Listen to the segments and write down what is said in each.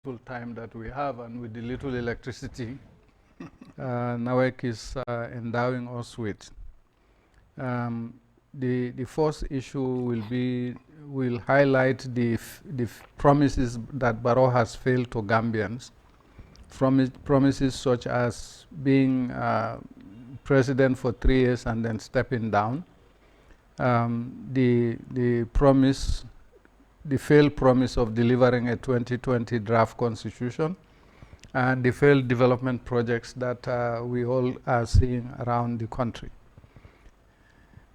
peaceful time that we have, and with the little electricity NAWEC is endowing us with. The first issue will highlight the promises that Barrow has failed to Gambians. Promises such as being president for 3 years and then stepping down. The failed promise of delivering a 2020 draft constitution, and the failed development projects that we all are seeing around the country.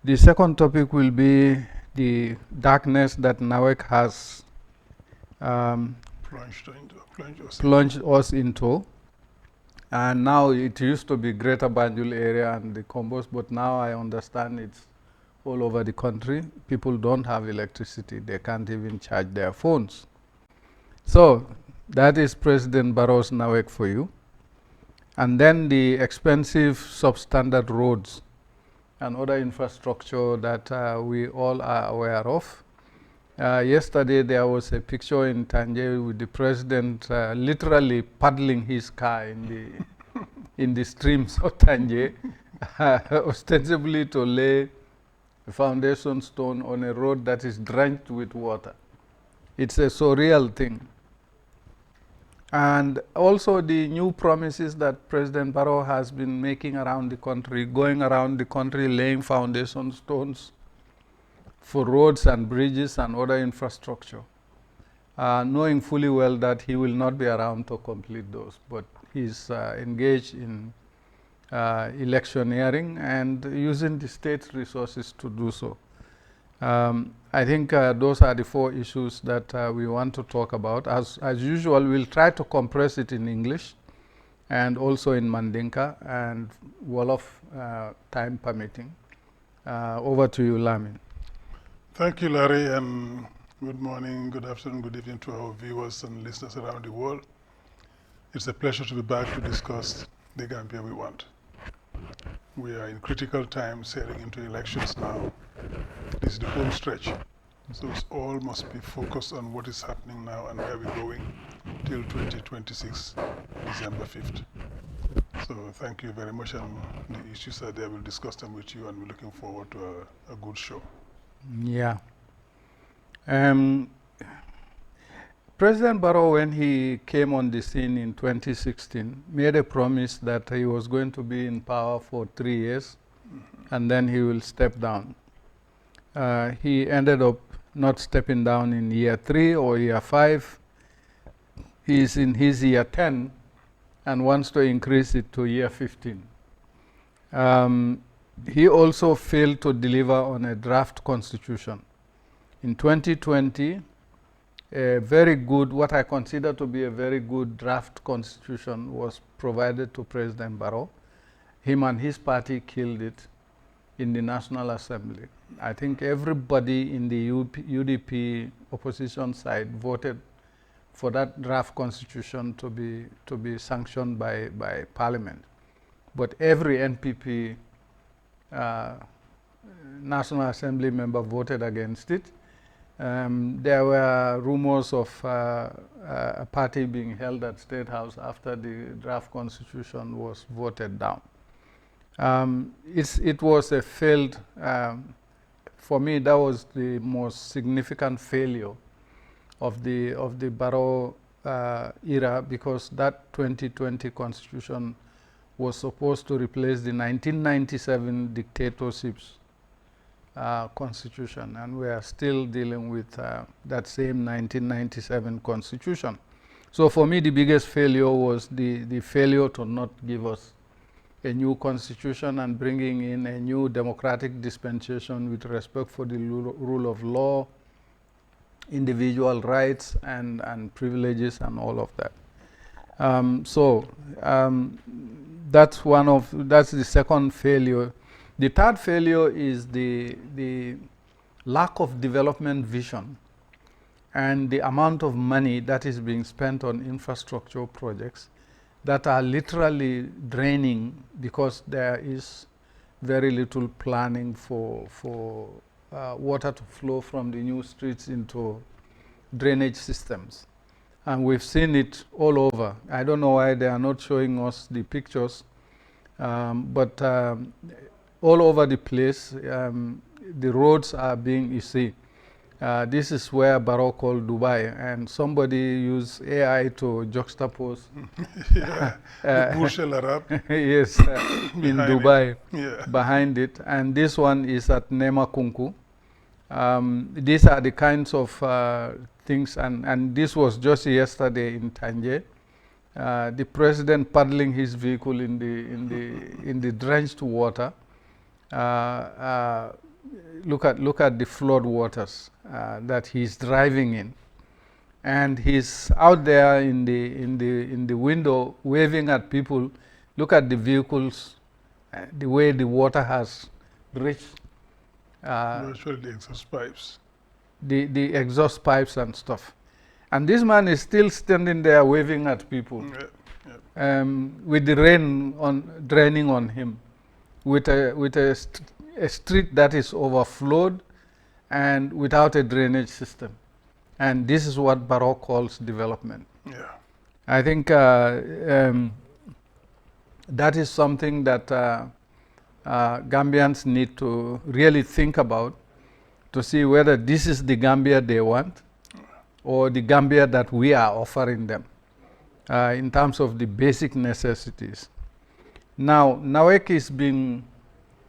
The second topic will be the darkness that NAWEC has plunged us into. And now it used to be Greater Banjul area and the Combos, but now I understand it's all over the country. People don't have electricity. They can't even charge their phones. So that is President Barrow's NAWEC for you. And then the expensive substandard roads and other infrastructure that we all are aware of. Yesterday there was a picture in Tangier with the president literally paddling his car in the streams of Tangier, ostensibly to lay a foundation stone on a road that is drenched with water. It's a surreal thing. And also the new promises that President Barrow has been making around the country, going around the country laying foundation stones for roads and bridges and other infrastructure, knowing fully well that he will not be around to complete those, but he's engaged in electioneering and using the state's resources to do so. I think those are the 4 issues that we want to talk about. As usual, we'll try to compress it in English and also in Mandinka and Wolof, time permitting. Over to you, Lamin. Thank you, Larry, and good morning, good afternoon, good evening to our viewers and listeners around the world. It's a pleasure to be back to discuss the Gambia we want. We are in critical times heading into elections now. This is the home stretch. So it's all must be focused on what is happening now and where we're going till 2026, December 5th. So thank you very much, and the issues are there. We'll discuss them with you, and we're looking forward to a good show. Yeah. President Barrow, when he came on the scene in 2016, made a promise that he was going to be in power for 3 years, and then he will step down. He ended up not stepping down in year 3 or year 5. He is in his year 10 and wants to increase it to year 15. He also failed to deliver on a draft constitution. In 2020, a very good, what I consider to be a very good draft constitution was provided to President Barrow. Him and his party killed it in the National Assembly. I think everybody in the UDP opposition side voted for that draft constitution to be sanctioned by Parliament. But every NPP National Assembly member voted against it. There were rumors of a party being held at State House after the draft constitution was voted down. It was a failed, for me, that was the most significant failure of the Barrow era, because that 2020 constitution was supposed to replace the 1997 dictatorships constitution, and we are still dealing with that same 1997 constitution. So for me, the biggest failure was the failure to not give us a new constitution and bringing in a new democratic dispensation with respect for the rule of law, individual rights and privileges and all of that. That's the second failure. The third failure is the lack of development vision and the amount of money that is being spent on infrastructure projects that are literally draining because there is very little planning for water to flow from the new streets into drainage systems. and we've seen it all over. I don't know why they are not showing us the pictures, but all over the place, the roads are being, you see, this is where Barrow called Dubai, and somebody used AI to juxtapose Yeah, the Burj Al Arab. yes, in Dubai, Yeah. behind it. And this one is at Nemakunku. These are the kinds of things, and this was just yesterday in Tanje. The president paddling his vehicle in the drenched water. Look at the flood waters that he's driving in, and he's out there in the window waving at people. Look at the vehicles, the way the water has reached Actually, the exhaust pipes. the exhaust pipes and stuff. And this man is still standing there waving at people, with the rain draining on him, with a street that is overflowed and without a drainage system. And this is what Barrow calls development. Yeah. I think that is something that Gambians need to really think about, to see whether this is the Gambia they want or the Gambia that we are offering them in terms of the basic necessities. Now, NAWEC has been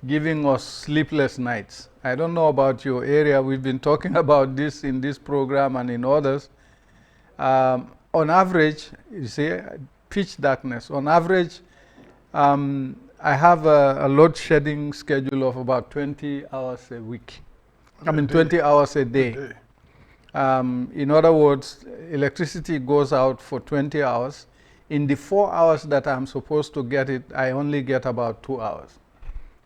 giving us sleepless nights. I don't know about your area. We've been talking about this in this program and in others. On average, you see, pitch darkness. On average, I have a load shedding schedule of about 20 hours a week. 20 hours a day. In other words, electricity goes out for 20 hours. In the 4 hours that I'm supposed to get it, I only get about 2 hours.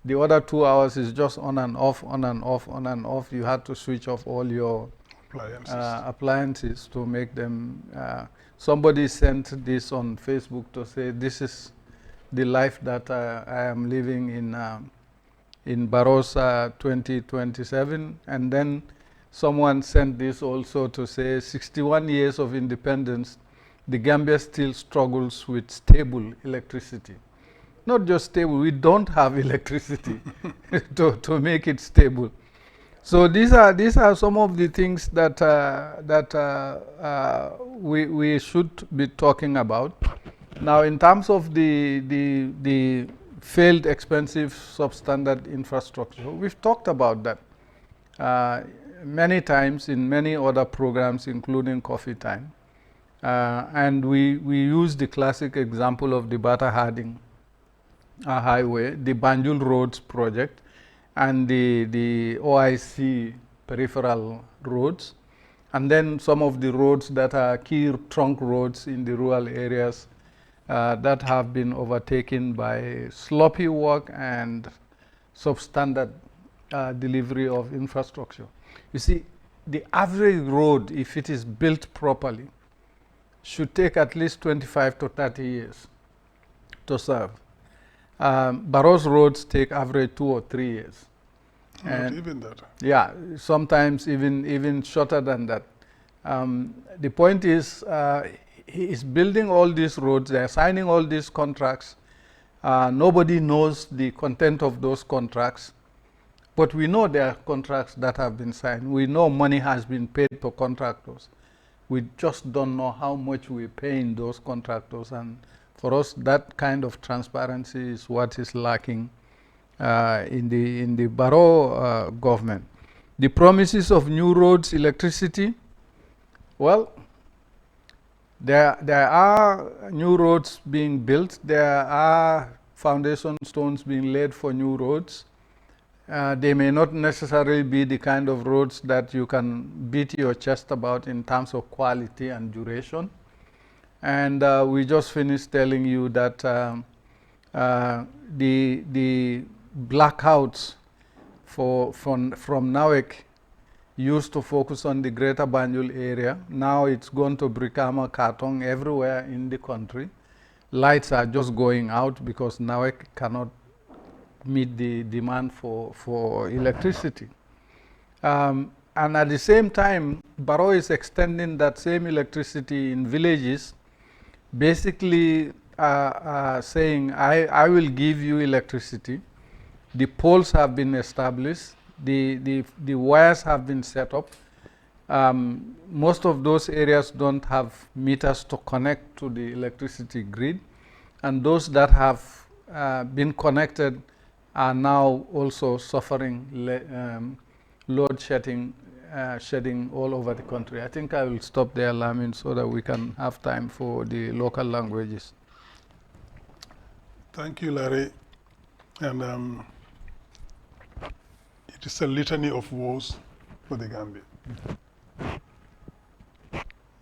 The other 2 hours is just on and off, on and off, on and off. You have to switch off all your appliances to make them. Somebody sent this on Facebook to say, this is the life that I am living in Barrow's 2027. And then someone sent this also to say, 61 years of independence, the Gambia still struggles with stable electricity. Not just stable, we don't have electricity to make it stable. So these are some of the things that we should be talking about. Now, in terms of the failed, expensive, substandard infrastructure, we've talked about that many times in many other programs, including Coffee Time. And we use the classic example of the Bata Harding Highway, the Banjul Roads project, and the OIC peripheral roads, and then some of the roads that are key trunk roads in the rural areas that have been overtaken by sloppy work and substandard delivery of infrastructure. You see, the average road, if it is built properly, should take at least 25 to 30 years to serve. Barrow's roads take average 2 or 3 years. Not even that. Yeah, sometimes even shorter than that. The point is, he is building all these roads, they're signing all these contracts. Nobody knows the content of those contracts, but we know there are contracts that have been signed. We know money has been paid to contractors. We just don't know how much we're paying those contractors, and for us, that kind of transparency is what is lacking in the Barrow government. The promises of new roads, electricity, well, there are new roads being built. There are foundation stones being laid for new roads. They may not necessarily be the kind of roads that you can beat your chest about in terms of quality and duration. And we just finished telling you that the blackouts from NAWEC used to focus on the greater Banjul area. Now it's gone to Brikama, Katong, everywhere in the country. Lights are just going out because NAWEC cannot meet the demand for electricity. And at the same time, Barrow is extending that same electricity in villages, basically saying, I will give you electricity. The poles have been established. The wires have been set up. Most of those areas don't have meters to connect to the electricity grid. And those that have been connected are now also suffering load shedding all over the country. I think I will stop there, Lamin, so that we can have time for the local languages. Thank you, Larry. And it is a litany of woes for the Gambia.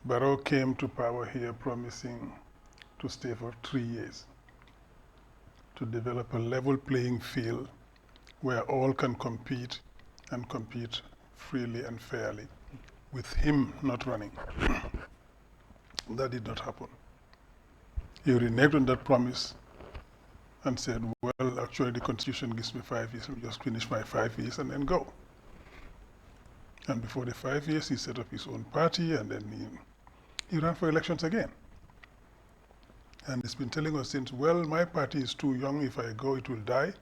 Barrow came to power here promising to stay for 3 years, to develop a level playing field where all can compete and compete freely and fairly, with him not running. That did not happen. He reneged on that promise and said, well, actually the Constitution gives me 5 years, let me just finish my 5 years and then go. And before the 5 years, he set up his own party, and then he ran for elections again. And he's been telling us since, well, my party is too young. If I go, it will die.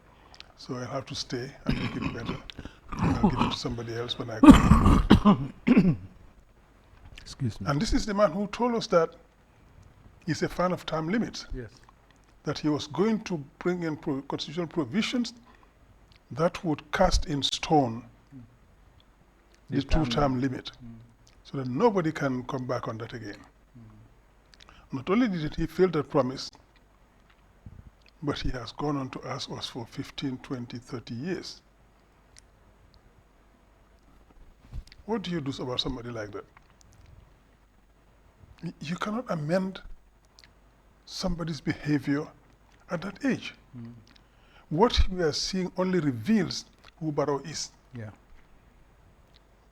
So I'll have to stay and make it better. And I'll give it to somebody else when I go. Excuse me. And this is the man who told us that he's a fan of term limits. Yes. That he was going to bring in constitutional provisions that would cast in stone the two-term limit, so that nobody can come back on that again. Not only did he fail that promise, but he has gone on to ask us for 15, 20, 30 years. What do you do about somebody like that? You cannot amend somebody's behavior at that age. What we are seeing only reveals who Barrow is. Yeah.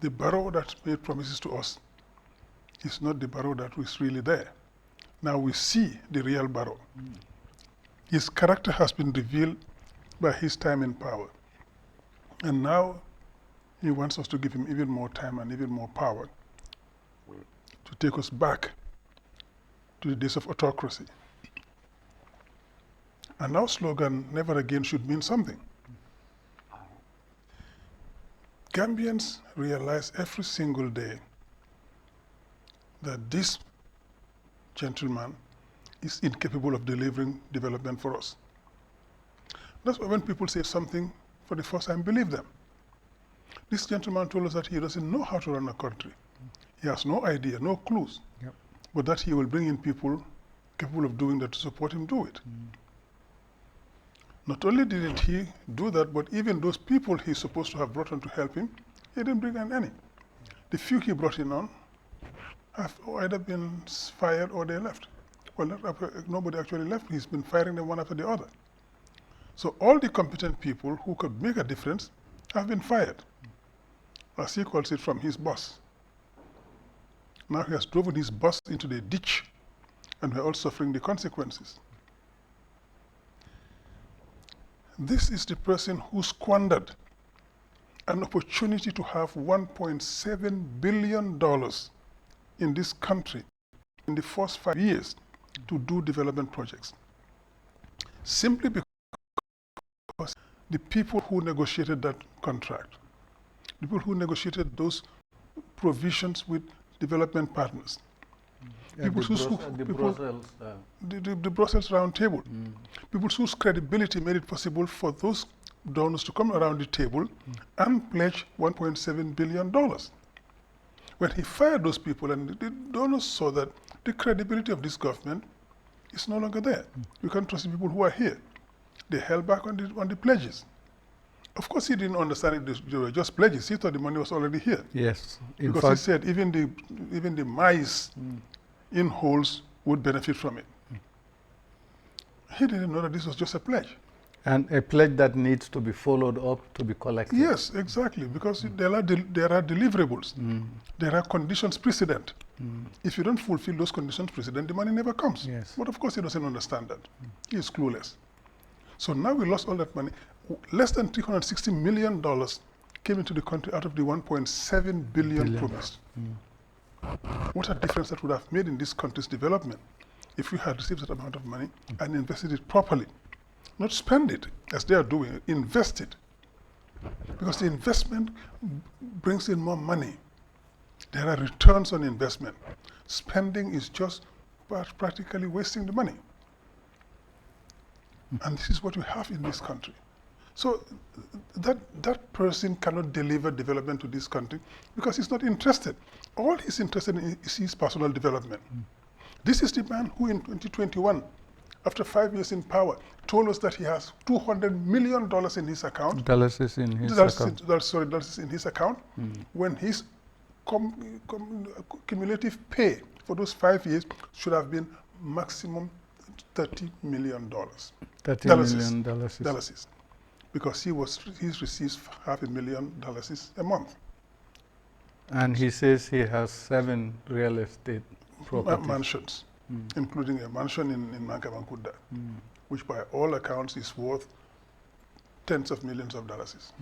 The Barrow that made promises to us is not the Barrow that was really there. Now we see the real Barrow. His character has been revealed by his time in power. And now he wants us to give him even more time and even more power to take us back to the days of autocracy. And our slogan, never again, should mean something. Gambians realize every single day that this gentleman is incapable of delivering development for us. That's why when people say something for the first time, believe them. This gentleman told us that he doesn't know how to run a country. He has no idea, no clues, but that he will bring in people capable of doing that to support him do it. Not only didn't he do that, but even those people he's supposed to have brought on to help him, he didn't bring in any. The few he brought in on have either been fired or they left. Well, nobody actually left. He's been firing them one after the other. So all the competent people who could make a difference have been fired, as he calls it, from his bus. Now he has driven his bus into the ditch, and we're all suffering the consequences. This is the person who squandered an opportunity to have $1.7 billion in this country in the first 5 years to do development projects. Simply because the people who negotiated that contract, the people who negotiated those provisions with development partners, Yeah, people the Brussels round table, people whose credibility made it possible for those donors to come around the table and pledge $1.7 billion. When he fired those people and the donors saw that the credibility of this government is no longer there. You can't trust the people who are here. They held back on the pledges. Of course, he didn't understand it. They were just pledges. He thought the money was already here. Yes. Because he said even the mice in holes would benefit from it. He didn't know that this was just a pledge. And a pledge that needs to be followed up to be collected. Yes, exactly, because there are deliverables. There are conditions precedent. If you don't fulfill those conditions precedent, the money never comes. Yes. But of course, he doesn't understand that. He is clueless. So now we lost all that money. Less than $360 million came into the country out of the $1.7 billion promised. What a difference that would have made in this country's development if we had received that amount of money and invested it properly. Not spend it, as they are doing, invest it. Because the investment brings in more money. There are returns on investment. Spending is just practically wasting the money. And this is what we have in this country. So that person cannot deliver development to this country because he's not interested. All he's interested in is his personal development. This is the man who in 2021, after 5 years in power, told us that he has $200 million in his account. Dollars is in his account. Dollars in his account. When his cumulative pay for those 5 years should have been maximum $30 million. $30 million. Because he receives $500,000 a month. And he says he has 7 real estate properties. Mansions, including a mansion in Mankamankuda, which by all accounts is worth tens of millions of dollars.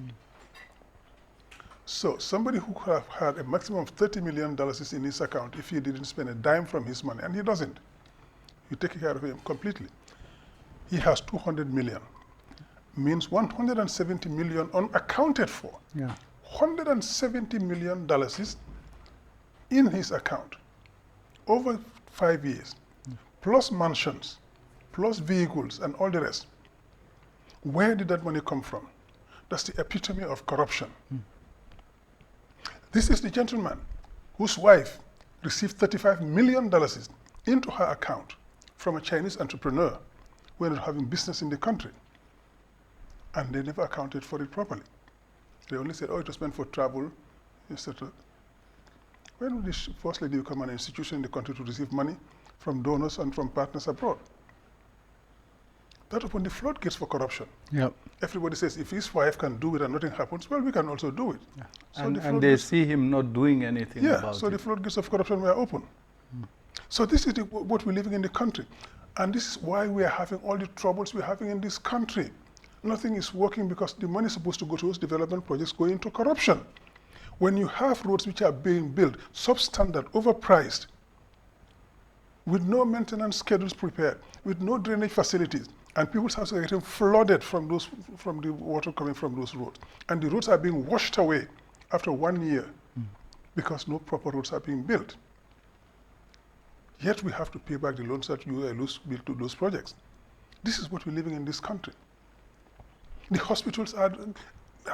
So somebody who could have had a maximum of $30 million in his account if he didn't spend a dime from his money, and he doesn't. You take care of him completely. He has 200 million. Means 170 million unaccounted for. Yeah. $170 million in his account over 5 years, plus mansions, plus vehicles, and all the rest. Where did that money come from? That's the epitome of corruption. This is the gentleman whose wife received $35 million into her account from a Chinese entrepreneur who ended up having business in the country. And they never accounted for it properly. They only said, oh, it was meant for travel, etc. When would this first lady become an institution in the country to receive money from donors and from partners abroad? That opened the floodgates for corruption. Yep. Everybody says, if his wife can do it and nothing happens, well, we can also do it. Yeah. So and they see him not doing anything about it. So the floodgates of corruption were open. So this is what we're living in the country. And this is why we are having all the troubles we're having in this country. Nothing is working because the money is supposed to go to those development projects going into corruption. When you have roads which are being built, substandard, overpriced, with no maintenance schedules prepared, with no drainage facilities, and people's houses are getting flooded from the water coming from those roads. And the roads are being washed away after 1 year because no proper roads are being built. Yet we have to pay back the loans that you built to those projects. This is what we're living in this country. The hospitals are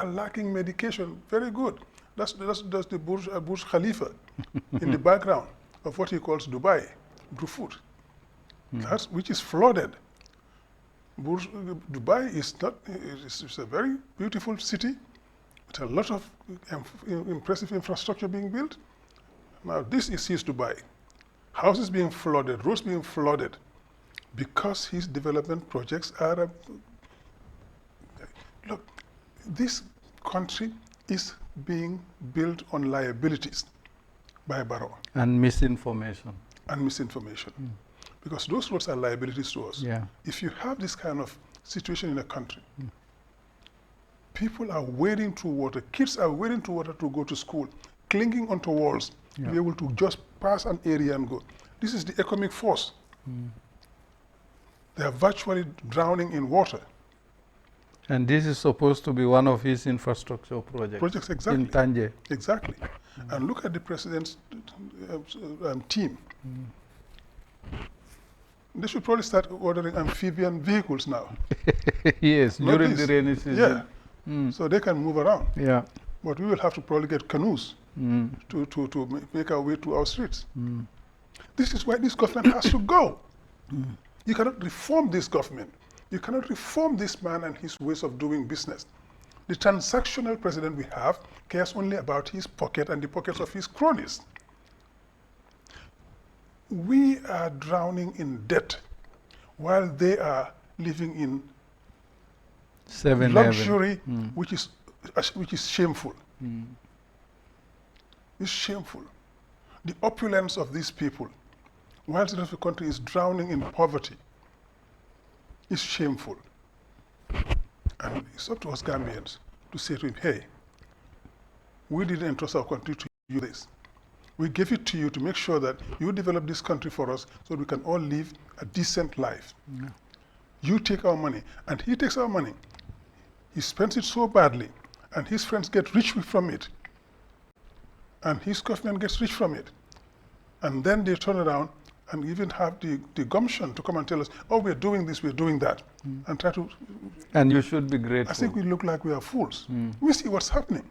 lacking medication. Very good. That's the Burj Khalifa in the background of what he calls Dubai, Brufut, which is flooded. Dubai is it's a very beautiful city with a lot of impressive infrastructure being built. Now this is his Dubai. Houses being flooded, roads being flooded, because his development projects are look, this country is being built on liabilities by Barrow. And misinformation. Because those roads are liabilities to us. Yeah. If you have this kind of situation in a country, people are wading through water, kids are wading through water to go to school, clinging onto walls to be able to just pass an area and go. This is the economic force. They are virtually drowning in water. And this is supposed to be one of his infrastructure projects. Exactly. In Tanje. Exactly. And look at the president's team. They should probably start ordering amphibian vehicles now. Yes, during the rainy season. Yeah. So they can move around. Yeah. But we will have to probably get canoes to make our way to our streets. This is why this government has to go. You cannot reform this government. You cannot reform this man and his ways of doing business. The transactional president we have cares only about his pocket and the pockets of his cronies. We are drowning in debt while they are living in luxury, which is shameful. It's shameful. The opulence of these people, while the rest of the country is drowning in poverty, is shameful. And it's up to us Gambians to say to him, hey, we didn't entrust our country to you this. We give it to you to make sure that you develop this country for us so we can all live a decent life. Yeah. You take our money, and he takes our money. He spends it so badly, and his friends get rich from it, and his government gets rich from it. And then they turn around and even have the gumption to come and tell us, oh, we're doing this, we're doing that, and try to... And you should be grateful. I think we look like we are fools. We see what's happening.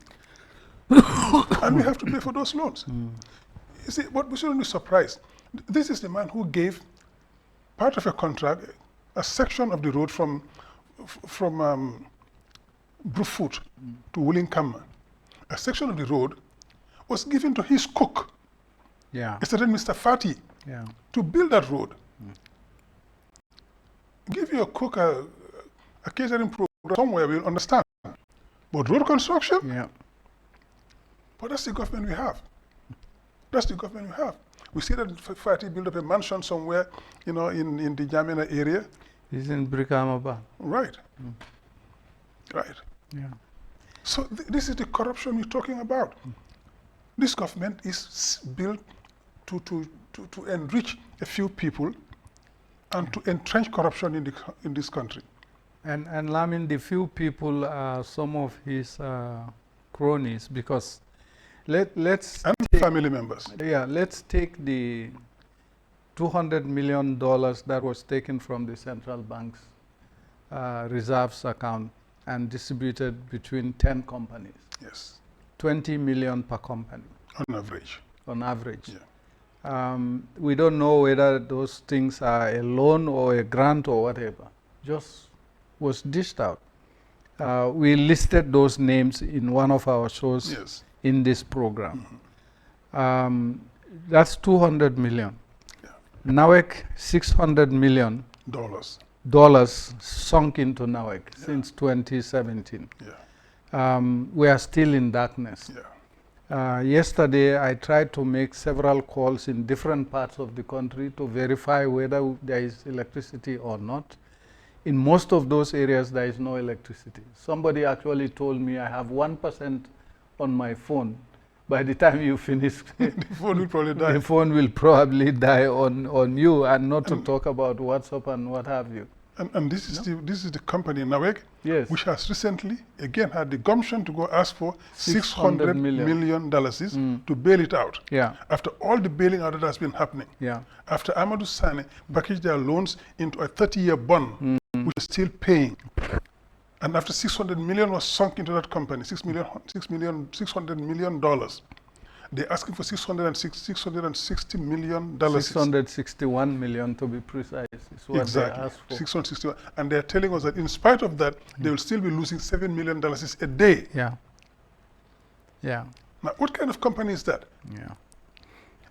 And we have to pay for those loans. You see, but we shouldn't be surprised. This is the man who gave part of a contract, a section of the road from Brufut to Willinkama. A section of the road was given to his cook. Yeah. It's certain Mr. Fati to build that road. Give your cook a catering program somewhere, we'll understand. But road construction? Yeah. But that's the government we have. That's the government we have. We see that Fati build up a mansion somewhere, you know, in the Jamina area. He's in Brikamaba. Right. Right. Yeah. So this is the corruption we're talking about. This government is built to enrich a few people and to entrench corruption in this country. And Lamin, the few people are some of his cronies, because let's And family members. Yeah, let's take the $200 million that was taken from the central bank's reserves account and distributed between 10 companies. Yes. 20 million per company. On average. On average. Yeah. We don't know whether those things are a loan or a grant or whatever. Just was dished out. We listed those names in one of our shows. Yes. In this program. That's 200 million. Yeah. NAWEC, $600 million sunk into NAWEC since 2017. Yeah. We are still in darkness. Yeah. Yesterday, I tried to make several calls in different parts of the country to verify whether there is electricity or not. In most of those areas, there is no electricity. Somebody actually told me I have 1% on my phone. By the time you finish, the phone will probably die. The phone will probably die on you, and not to talk about WhatsApp and what have you. And this is the company NAWEC, yes, which has recently again had the gumption to go ask for $600 million to bail it out. Yeah. After all the bailing out that has been happening. Yeah. After Amadou Sane packaged their loans into a 30-year bond, which is still paying. And after $600 million was sunk into that company, $600 million, they're asking for $660 million. 661 million to be precise is what exactly. they asked for. 661. And they're telling us that in spite of that, they will still be losing $7 million a day. Yeah. Yeah. Now, what kind of company is that? Yeah.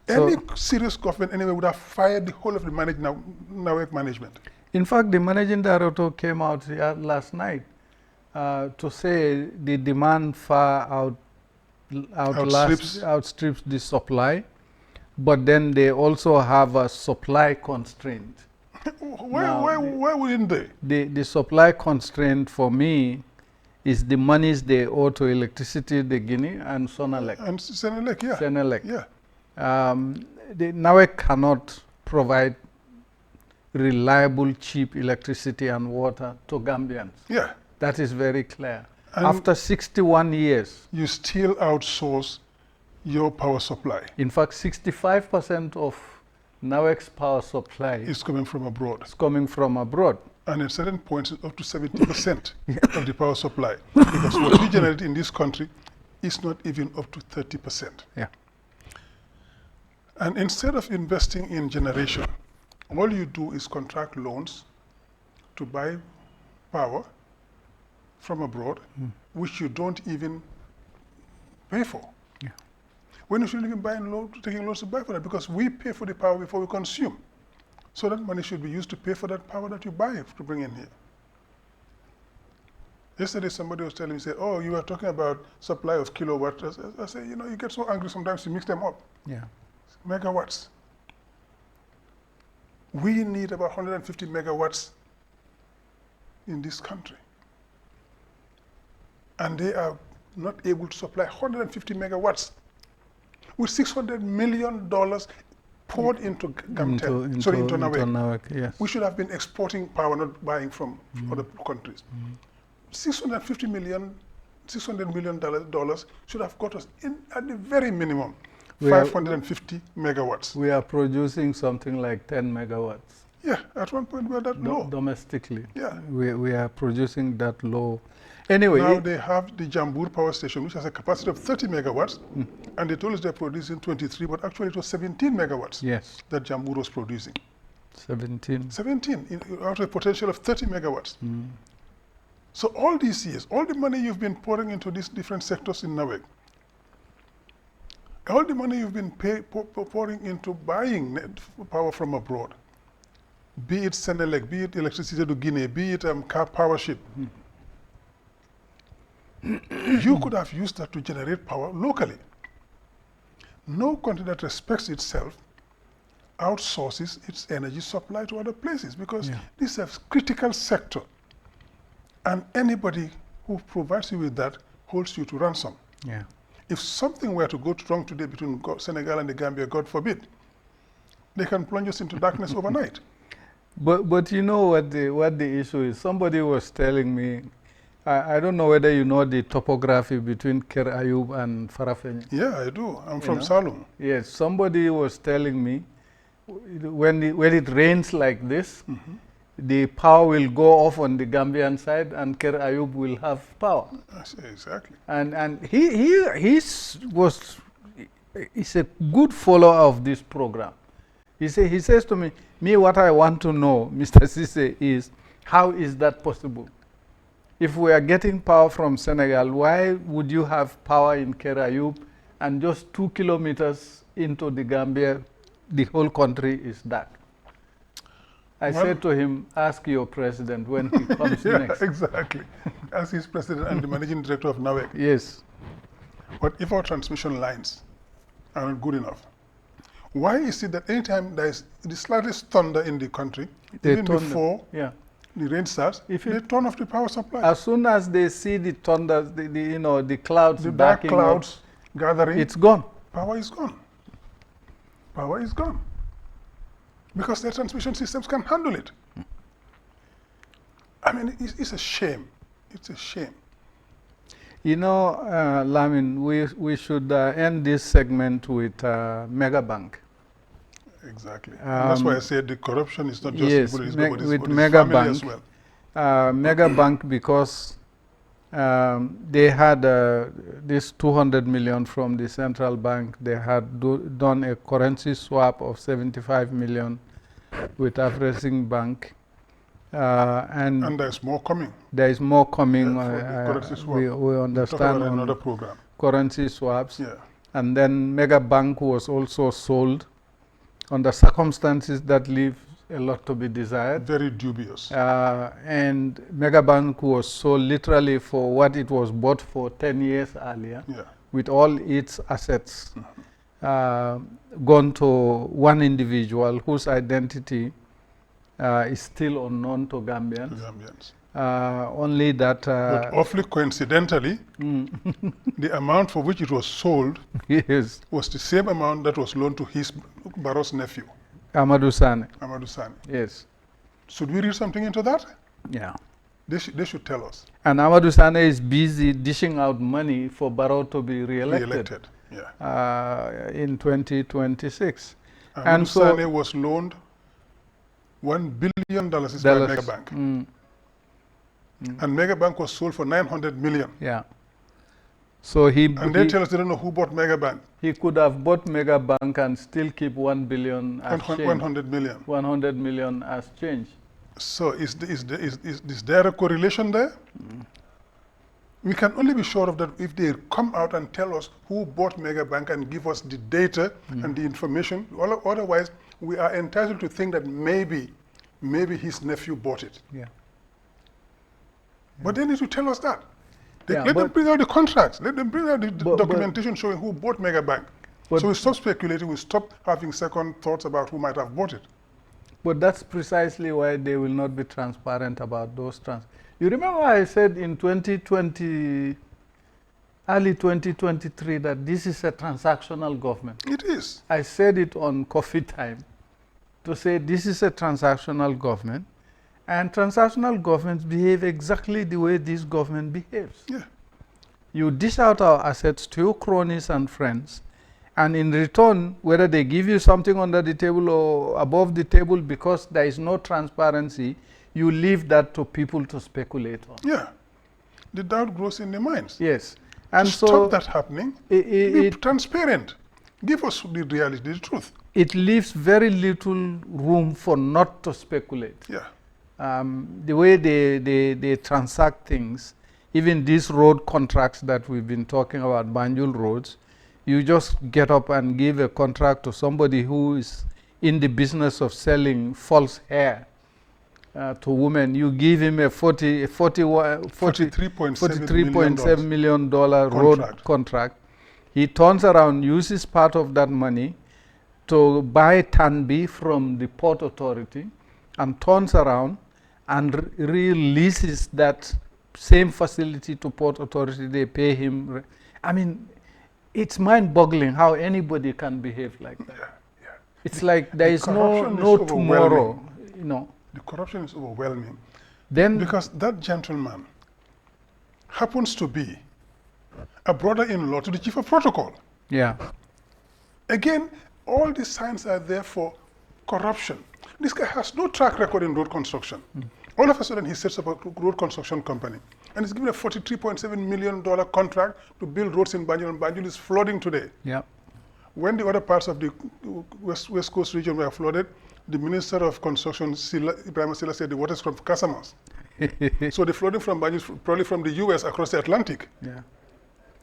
Any serious government anyway would have fired the whole of the NAWEC management. In fact, the managing director came out here last night to say the demand far outstrips the supply, but then they also have a supply constraint. Why wouldn't they? The supply constraint for me is the monies they owe to Electricity de Guinea and Sonelec. And Senelec, yeah. Senelec. Yeah. The NAWEC cannot provide reliable, cheap electricity and water to Gambians. Yeah. That is very clear. And after 61 years. You still outsource your power supply. In fact, 65% of NAWEC's power supply is coming from abroad. It's coming from abroad. And at certain points, up to 70% of the power supply. Because what we generate in this country is not even up to 30%. Yeah. And instead of investing in generation, all you do is contract loans to buy power from abroad, which you don't even pay for. Yeah. When you shouldn't even taking loans to buy for that, because we pay for the power before we consume. So that money should be used to pay for that power that you buy to bring in here. Yesterday, somebody was telling me, say, oh, you were talking about supply of kilowatts. I say, you know, you get so angry sometimes you mix them up. Yeah. Megawatts. We need about 150 megawatts in this country. And they are not able to supply 150 megawatts. with $600 million poured into Gamtel, into Nawek. Yes. We should have been exporting power, not buying from other countries. $600 million should have got us in at the very minimum 550 megawatts. We are producing something like 10 megawatts. Yeah, at one point we were that low. Domestically. Yeah. We are producing that low. Anyway. Now they have the Jambur power station, which has a capacity of 30 megawatts, and they told us they're producing 23, but actually it was 17 megawatts that Jambur was producing. 17. 17, out of a potential of 30 megawatts. So all these years, all the money you've been pouring into these different sectors in Nawek, all the money you've been pouring into buying power from abroad, be it Senelec, be it Electricity to Guinea, be it car power ship, you could have used that to generate power locally. No country that respects itself outsources its energy supply to other places because this is a critical sector. And anybody who provides you with that holds you to ransom. Yeah. If something were to go wrong today between Senegal and the Gambia, God forbid, they can plunge us into darkness overnight. But you know what the issue is? Somebody was telling me, I don't know whether you know the topography between Ker Ayub and Farafenni. Yeah, I do. I'm from Salum. Yes, somebody was telling me when it rains like this, the power will go off on the Gambian side and Ker Ayub will have power. Exactly. And he's a good follower of this program. He says to me, what I want to know, Mr. Sise, is how is that possible? If we are getting power from Senegal, why would you have power in Ker Ayub and just 2 kilometers into the Gambia, the whole country is dark? I said to him, ask your president when he comes next. Exactly. As his president and the managing director of NAWEC. Yes. But if our transmission lines are not good enough, why is it that anytime there is the slightest thunder in the country, even before the rain starts, they turn off the power supply? As soon as they see the thunder, the clouds, the dark clouds gathering, it's gone. Power is gone. Power is gone. Because their transmission systems can handle it. I mean, it's a shame. It's a shame. You know, Lamin, we should end this segment with Megabank. Exactly. And that's why I said the corruption is not just with Megabank family as well. Megabank, because they had this 200 million from the central bank. They had done a currency swap of 75 million with Afrexim Bank. And there's more coming. There is more coming. Currency swap. We understand on another program. Currency swaps. Yeah. And then Megabank was also sold under circumstances that leave a lot to be desired. Very dubious. And Megabank was sold literally for what it was bought for 10 years earlier, with all its assets gone to one individual whose identity is still unknown to Gambians. Only that... but awfully coincidentally, the amount for which it was sold was the same amount that was loaned to his Barrow's nephew. Amadou Sane. Amadou Sane. Yes. Should we read something into that? Yeah. They should tell us. And Amadou Sane is busy dishing out money for Barrow to be re-elected. In 2026. And so Sane was loaned $1 billion by Megabank. And Megabank was sold for 900 million. Yeah. So and they tell us they don't know who bought Megabank. He could have bought Megabank and still keep 1 billion as change. 100 million. 100 million as change. So is there a correlation there? We can only be sure of that if they come out and tell us who bought Megabank and give us the data and the information. Otherwise, we are entitled to think that maybe his nephew bought it. Yeah. But they need to tell us that. Let them bring out the contracts. Let them bring out the documentation showing who bought Megabank. So we stop speculating, we stop having second thoughts about who might have bought it. But that's precisely why they will not be transparent about those transactions. You remember I said in 2020, early 2023 that this is a transactional government. It is. I said it on Coffee Time to say this is a transactional government, and transactional governments behave exactly the way this government behaves. Yeah. You dish out our assets to your cronies and friends, and in return, whether they give you something under the table or above the table, because there is no transparency, you leave that to people to speculate on. Yeah. The doubt grows in the minds. Yes. And to so stop that happening, be transparent. Give us the reality, the truth. It leaves very little room for not to speculate. Yeah. The way they transact things, even these road contracts that we've been talking about, Banjul roads, you just get up and give a contract to somebody who is in the business of selling false hair to women. You give him a $43.7 million road contract. He turns around, uses part of that money to buy Tanbi from the Port Authority, and turns around and releases that same facility to Port Authority. They pay him. I mean, it's mind-boggling how anybody can behave like that. Yeah, yeah. It's like there is no tomorrow, you know. The corruption is overwhelming. Then, because that gentleman happens to be a brother-in-law to the chief of protocol. Yeah. Again, all the signs are there for corruption. This guy has no track record in road construction. All of a sudden, he sets up a road construction company, and he's given a $43.7 million contract to build roads in Banjul, and Banjul is flooding today. Yeah. When the other parts of the West Coast region were flooded, the Minister of Construction, Ibrahim Silla, said the waters from Casamas. So the flooding from Banjul is probably from the US across the Atlantic. Yeah.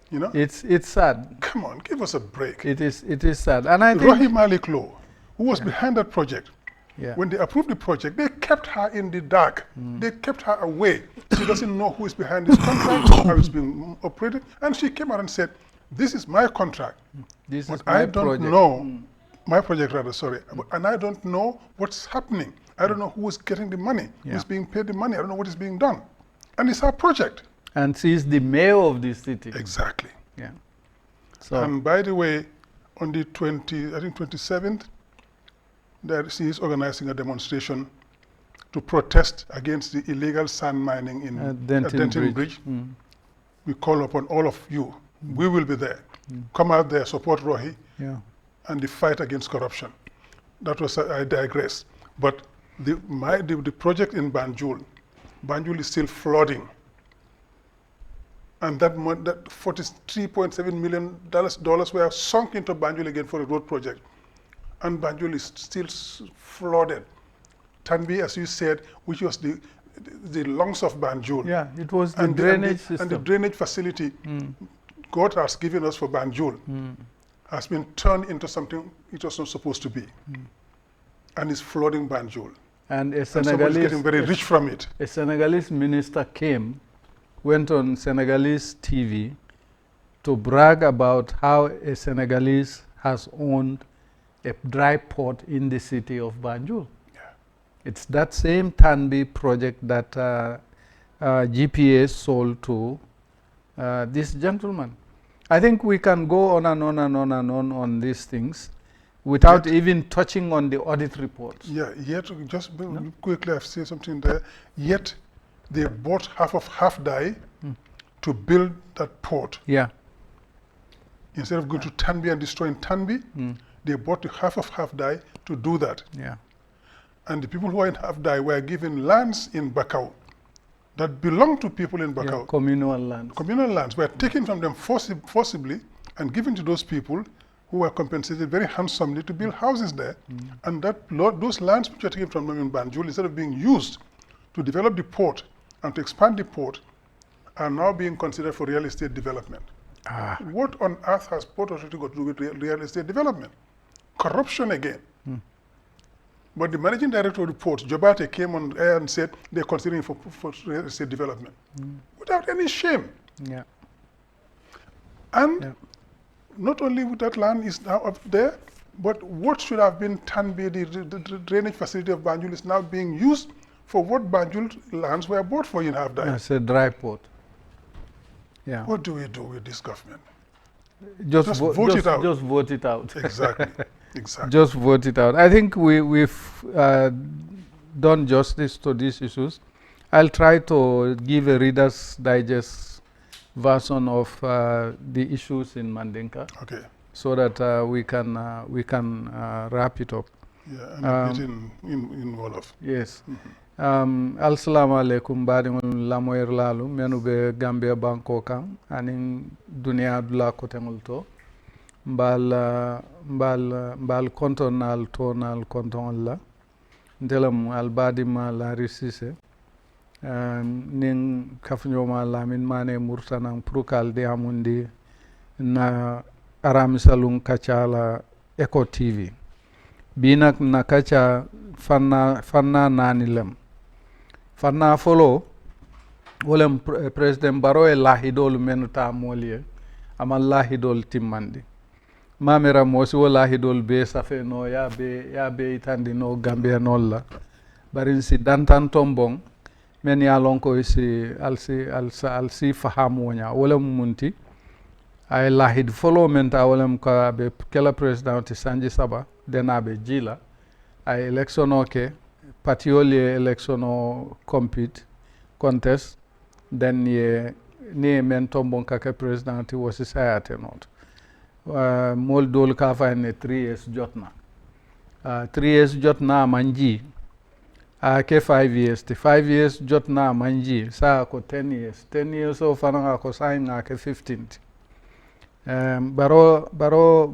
You know? It's sad. Come on, give us a break. It is sad. And I think Rohim Malik Law, who was behind that project, yeah. when they approved the project, they kept her in the dark. They kept her away. She doesn't know who is behind this contract, how it's being operated. And she came out and said, this is my contract. This but is my I don't project. know, my project rather, sorry. And I don't know what's happening. I don't know who is getting the money, who's being paid the money. I don't know what is being done. And it's our project. And she's the mayor of the city. Exactly. Yeah. So. And by the way, on the 27th, that she is organizing a demonstration to protest against the illegal sand mining in Denton Bridge. We call upon all of you. We will be there. Come out there, support Rohi, and the fight against corruption. That was, I digress. But the project in Banjul is still flooding. And that $43.7 million were sunk into Banjul again for a road project. And Banjul is still flooded. Tanbi, as you said, which was the lungs of Banjul. Yeah, it was the drainage system. And the drainage facility God has given us for Banjul has been turned into something it was not supposed to be. And it's flooding Banjul. And a Senegalese is getting very rich from it. A Senegalese minister went on Senegalese TV to brag about how a Senegalese has owned a dry port in the city of Banjul. Yeah. It's that same Tanbi project that GPA sold to this gentleman. I think we can go on and on and on and on these things without even touching on the audit reports. Yeah, yet, just quickly, I've said something there. Yet, they bought half die to build that port. Yeah. Instead of going to Tanbi and destroying Tanbi, they bought the half die to do that. Yeah. And the people who are in half die were given lands in Bakau that belong to people in Bakau. Yeah, communal lands. Communal lands were taken from them forcibly and given to those people who were compensated very handsomely to build houses there. And those lands which were taken from them in Banjul, instead of being used to develop the port and to expand the port, are now being considered for real estate development. What on earth has Port Authority got to do with real estate development? Corruption again. But the managing director of the port, Jobate, came on air and said they're considering for real estate development without any shame. Yeah. And not only with that land is now up there, but what should have been Tanbi, the drainage facility of Banjul, is now being used for what Banjul lands were bought for in Halfdai. It's a dry port. Yeah. What do we do with this government? Just vote it out. Just vote it out. Exactly. Exactly. Just vote it out. I think we've done justice to these issues. I'll try to give a Reader's Digest version of the issues in Mandinka. Okay. So that we can wrap it up. Yeah, and a bit in Wolof. Yes. Assalamu alaikum baɗigol lamoyer laalu menube Gambia banko kan anin duniya dula kotengol to mbal kontonal tonal kontonol la ndelam albadima la risise nin kafñoma lamin mane murtanan prukal de amundi na aramisalum kacala Eco TV binak na kaca fanna nani lem fanna folo wolem president Barrow e lahidol men ta molie ama lahidol timmandi mamira mosi wo lahidol be safe no ya be itandi no Gambia nolla barin si dantan tombong men ya lonko si alsi fahamu wonya wolem munti ay lahid folo men ta wolem ka be kala president sanji saba denabe jila ay election oke patioli election o compete contest then ye ni men tombon kaka president wosi sayate not mol dol ka fa ne 3 years jotna 3 years jotna manji ke 5 years te 5 years jotna manji sa ko 10 years o fana ko sign ke 15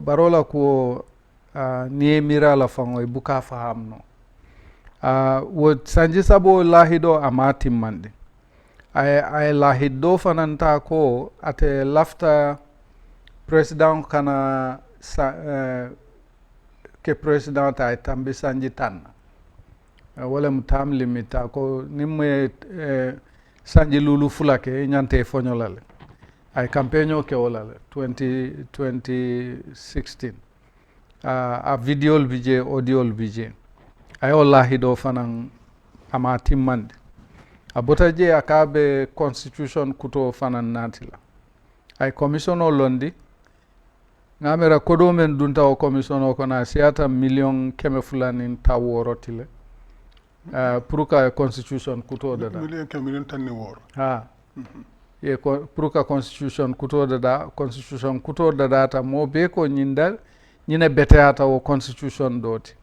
baro la ko ni mira la fango buka fahamno wo sanji sabo lahido amati mande ay lahido fananta ko ate lafta president kana ke president ay tambi sanji tan wala mutam limita ko nimme sanji lulu fulake nyante fonyolale ay campaigno ke wolale 2016 a video bije audio bije ay wallahi do fanan ama timmande a botaje akabe constitution kuto fanan natila ay commission o londi ngamera kodo men dunta o commission o kona siata million keme fulani taworotile pour ka constitution kuto dada million tanni woro ha ye pour ka constitution kuto dada ta mo be ko nyindal ñine beteata o constitution doti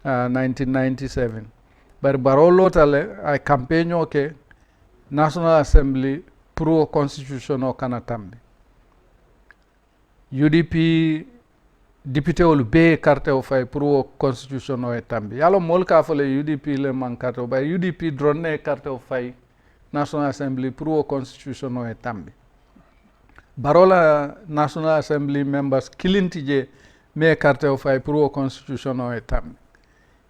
1997 bari baro lotale ay campaign o ke National Assembly pro constitution o kana tambi UDP député ol be carte o fay pro constitution o e tambi yalo mol ka fole UDP le man carte o bay UDP dronne carte o fay National Assembly pro constitution o e tambi barola National Assembly members kilintije me carte o fay pro constitution o e tambi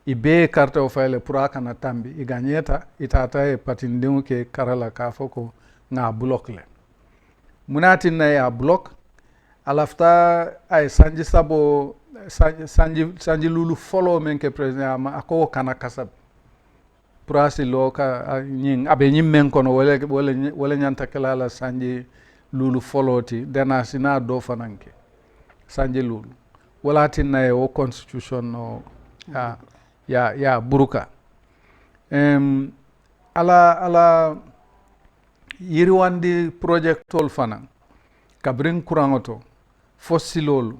i be carte o fay le pro kana tambi i gagneta itata e patindingu ke karala ka foko nga block le munati na ya block alafta ay sanji sabo sanji lulu follow men ke president ama ako kana kasab prasi loka nying abe nyim men kono wala nyanta kala sanji lulu follow ti dena sina do fananke sanji lulu wala tinna e o constitution no ya buruka ala yiriwandi project tol fanan kabrin kurangoto fo silolu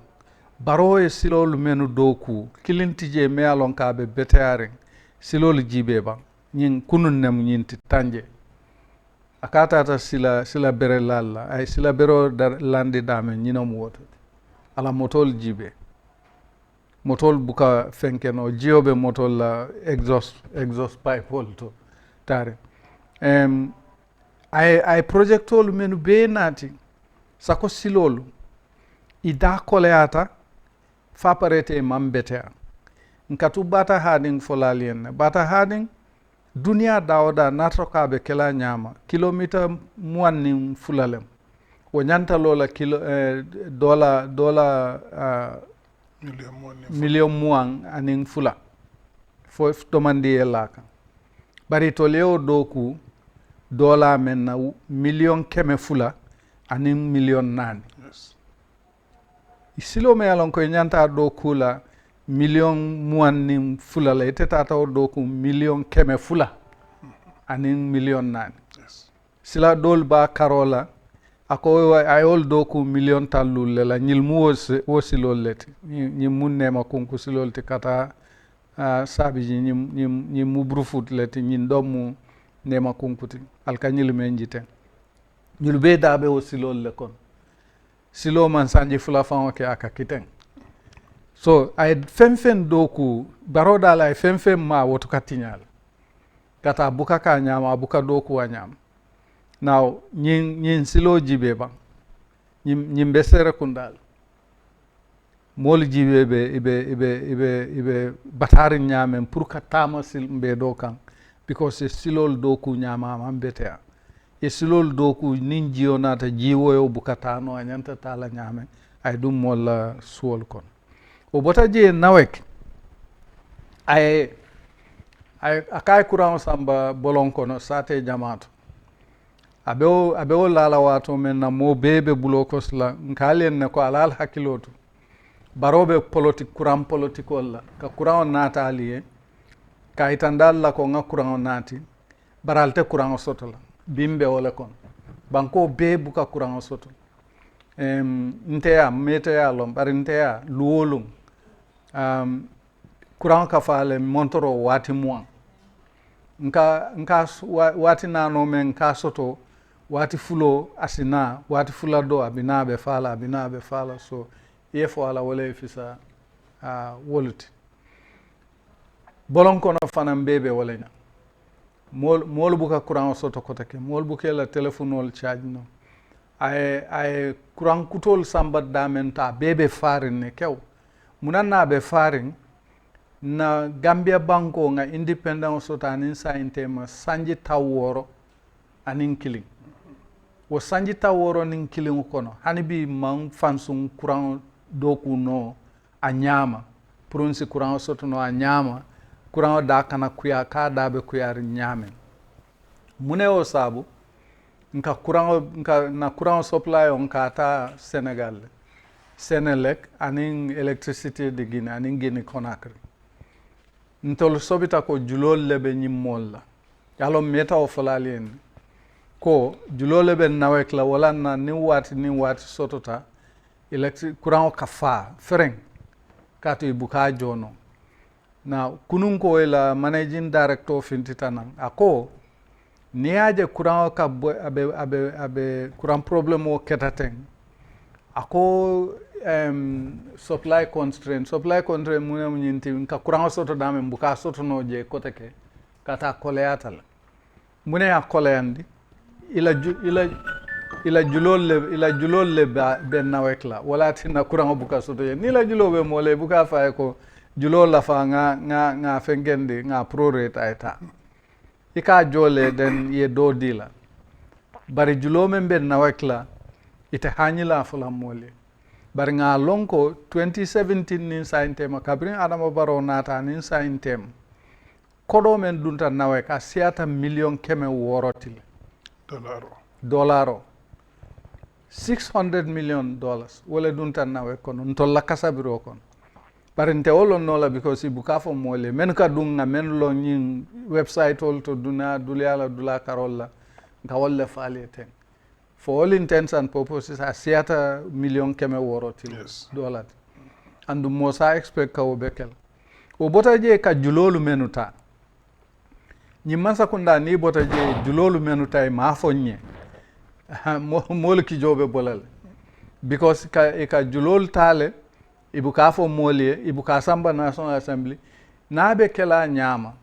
baro e silolu menu doku kilintije me alon ka be betare silolu jibe ba nyin kunun nem nyinti tanje akata ta sila bere lalla ay sila bero landi dame nyinom woto ala motol jibe motol buka fenkeno jiobe motol la exhaust pipe holto tare ay projectol menu be nati sako silolu ida koleata fa parete mambetea nkatu bata hading folalien bata hading dunia dawda natrokabe kela nyama kilomita muanni fulalem wo nyanta lola dola million muang aning fula fo tomandi elaka bari to leo doku dola men na million keme fula anin million nani. Yes. Silo me alon ko nyanta do kula million muanni fula la ite tata do ku million keme fula anin million nani. Yes. Sila dol ba karola ako ayol do ku million tallul la nyilmu wo silol leti nyim munne ma kunku silol ti kata sabi nyim mubrufut leti nyin domu nema kunkuti alkanyil menjite nyul be dabe wo silol le kon silo man sanji fula fan ke aka kiteng so ay femfen doku baroda la ay femfen ma wotu katinyal kata buka ka nyama buka doku wa nyama now nyin silo jibe ba nyim be sere kundal mol jibe be ibe batari nyame pour ka tama sil mbe do kan because silol doku nyama mambetea e silol doku nin jionata jiwoyo bukatano anyanta tala nyame ay dum molla suol kon o bota je nawek ay akay kuran samba bolon kono sate jamato abewo lala wato men na mo bebe bulokos la nkalen ne ko alal hakilotu barobe politique kuran politique wala ka kuran nata aliye ka itandal la ko nga kuran nati baralte kuran sotola bimbe wala kon banko be buka kuran soto nteya meteya lom bari nteya luwolum kuran ka fale montoro wati muan nka wati nano men nka soto wati fulo asina wati fula do abina be fala so yefo ala wala fisa woluti bolon kono fanam bebe wala nya mol buka kuran soto kotake mol buke la telephone charge no ay kuran kutol sambat damenta bebe farin ne kew munanna be farin na Gambia banko nga independence sotanin saintema sanji taworo anin killing wo sanji taworo nin killing kono hanibi man fansum kuran doku no anyama pronsi kuran soto no anyama kuran da kana kuya ka da be kuyar nyame mune o sabu nka kuran supply on kata Senegal Senelec anin electricity de Guinea anin Guinea Conakry ntol sobita ko julol lebe nyimmol la yalo meta o falalien ko julol lebe nawek la wala na ni wati sotota electric courant ka fa fereng kato ibuka jono na kunun ko ila managing director fintitana ako ni aje courant ka abe courant problem o ketaten ako supply constraint mune munyinti nka courant soto dame mbuka soto no je koteke kata koleatal mune ya koleyandi ila julol le ben nawekla wala tina courant buka soto ye ni la julobe mole buka fa ko julol la fa nga fengende nga prorate ayta ika jole den ye do dila bari julome ben nawekla ite hanyila fula mole bari nga lonko 2017 nin saintema kabrin adama baro nata nin saintem kodo men dunta nawe ka siata million keme worotil dolaro $600 million wala dunta nawe kono ntolla kasabiro kon bari nte wolo nola because ibuka fo mole men ka dunga men lo nyin website ol to dula karolla nka wolle faale ten for all intents and purposes a siata million keme worotil dollar andu mosa expect ka obekel o bota je ka julolu menuta nyimasa kunda ni bota je julolu menuta ma fonye mol ki jobe bolal because ka julol tale ibuka fo molie ibuka samba national assembly na be kela nyama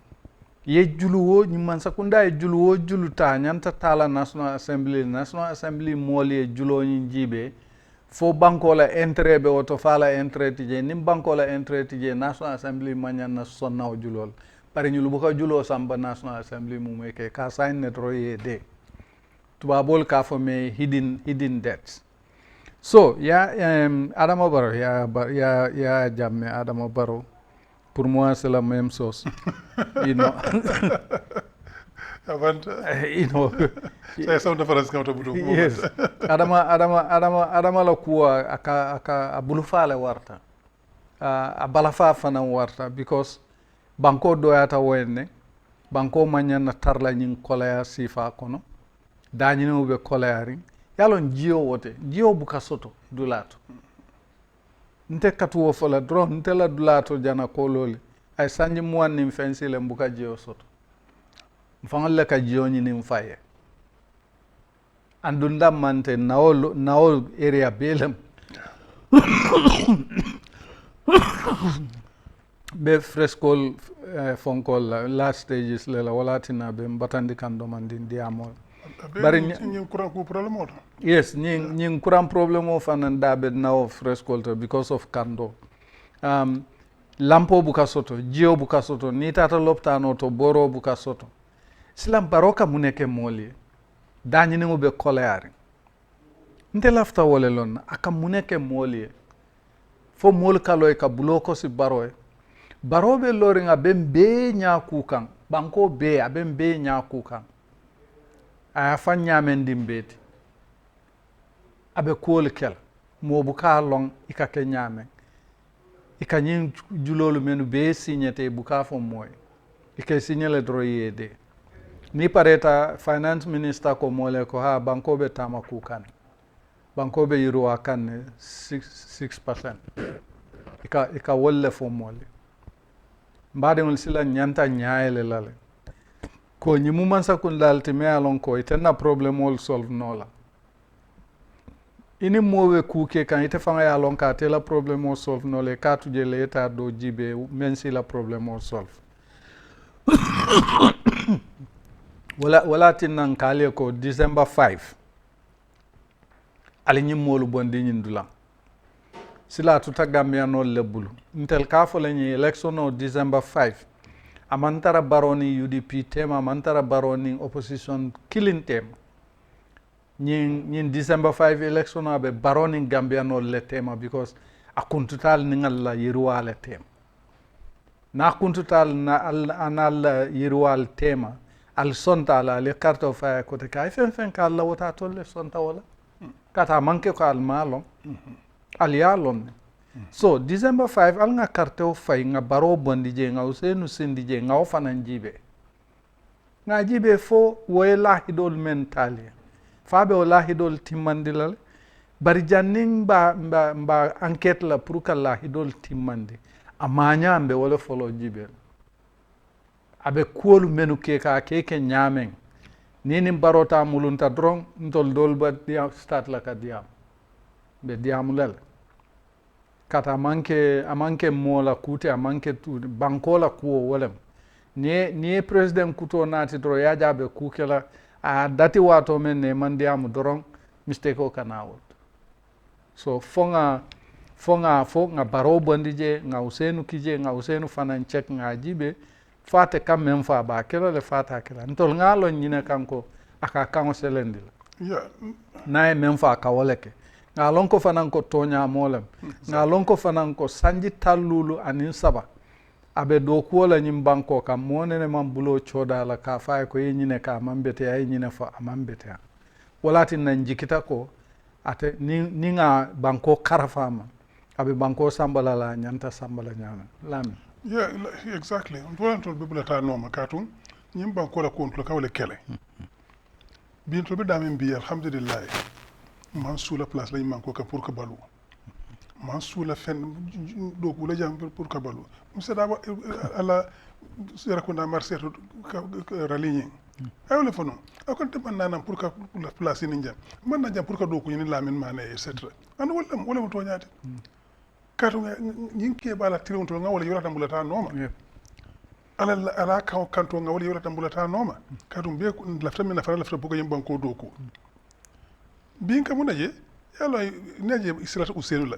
ye juluwo nyimasa kunda ye juluta nyanta tala national assembly molie julo jibe fo banko la intérêt be woto fala intérêt tije nim banko la intérêt tije national assembly manyan na sonnaw julol pare ñu lu bu ko julo samba national assembly mu meke ka sign net roye de tubabol ka fo me hidden debts so Adama Barrow ya jamme Adama Barrow pour moi c'est la même chose you know You know. Saya sound difference kama tabuto. Yes. Adama la kuwa aka abulufale warta. Abalafa fana warta because banko doyata wenne banko manyana tarla nyin kolaya sifa kono dañine ube kolayari yalon jio wote jio buka soto dulato nte katuwo fola dron nte la dulato jana kololi ay sanji muwan nim fensile mbuka jio soto mfangal le ka jio ñini mfaye andunda mante naol area belem be frescol fonkol last stages lela walatina be mbatandi kando mandin diamol bari ñing kuran ko problème oto yes ñing kuran problème o fanan dabe nawo frescol to because of kando lampo buka soto jio buka soto ni tata loptano to boro buka soto silam baroka muneke moli dañine mo be koleari nte lafta wole lon aka muneke moli fo mol kaloy ka buloko si baroy barobe lori nga be nyaku kan banko be aben be nyaku kan aya fan nyamen dimbeti abe kol kel mo bu ka long ikake nyame ikanyin julolu menu be signete bu ka fo moy ikay signale droyede ni pareta finance minister ko mole ko ha banko be tama ku kan banko be yiruwa kan 6% ika wolle fo mole mbaɗegol sila ñanta ñaayele lale ko ñimu mansa kun lalti me alon ko itenna probléme ol solve nola ini mowe kuke kan ite fanga ya lon ka tela probléme ol solve nole ka tuje le eta do jibe men sila probléme ol solve wala tinnan kale ko December 5 ali ñimmolu bondi ñindulan sila tuta Gambia no lebulu ntel ka fo lañi election o December 5 amantara baroni UDP tema amantara baroni opposition killing tema ñin December 5 election abe baroni Gambia no le tema because akuntutal ningal la yirwale tema na kuntutal na anal yirwal tema al sonta la le carte fa ko te kay fen kala wota tolle sonta wala kata manke ko al malon aliyalon so December 5 al nga carte o fay nga baro bondi je nga usenu sindi je nga ofanan jibe nga jibe fo woy lahidol mentali fabe o lahidol timmandilal bari janning ba enquête la pour que lahidol timmandi amanya ambe wala folo jibe abe kuolu menu keke nyamen nini barota mulunta drong ntol dolba dia start la ka diam be diamulal kata amanke mola kute amanke tu bankola kuo wolem ni president kuto nati dro ya jabe kukela a dati wato men ne mandiamu dorong mistake o kanawol so fonga baro bondije nga usenu kije nga usenu fanan check nga jibe fate kam men fa ba kelo le fata kala ntol ngalo nyine kanko aka kango selendila nae men fa ka woleke nga lonko fanan ko tonya molem nga lonko fanan ko sanji tallulu anin saba abe do ko la nyim banko kam monene man bulo choda la ka fa ko yinyine ka mambete ay nyine fa mambete walati nan jikita ko ate ni nga banko karafama abe banko sambala la nyanta sambala nyana lami yeah exactly on to bibula ta no makatun nyim banko la ko ka wala kele bin to be damen bi alhamdulillah man sous la place lañ man ko ka pour que balu man sous la fen do ko la jam pour que balu musa da ala sera ko na marché raligné ay le fono akon te man nanam pour que la place ni jam man na jam pour que do ko ni lamin mané et cetera an wala mo to ñaati kato ñing ke bala tiron to ngawala yorata mbulata noma ala kanto ngawala yorata mbulata noma kato be lafta min fara lafta bugo yimban ko do ko bin ka munaje yalla neje islata usenu la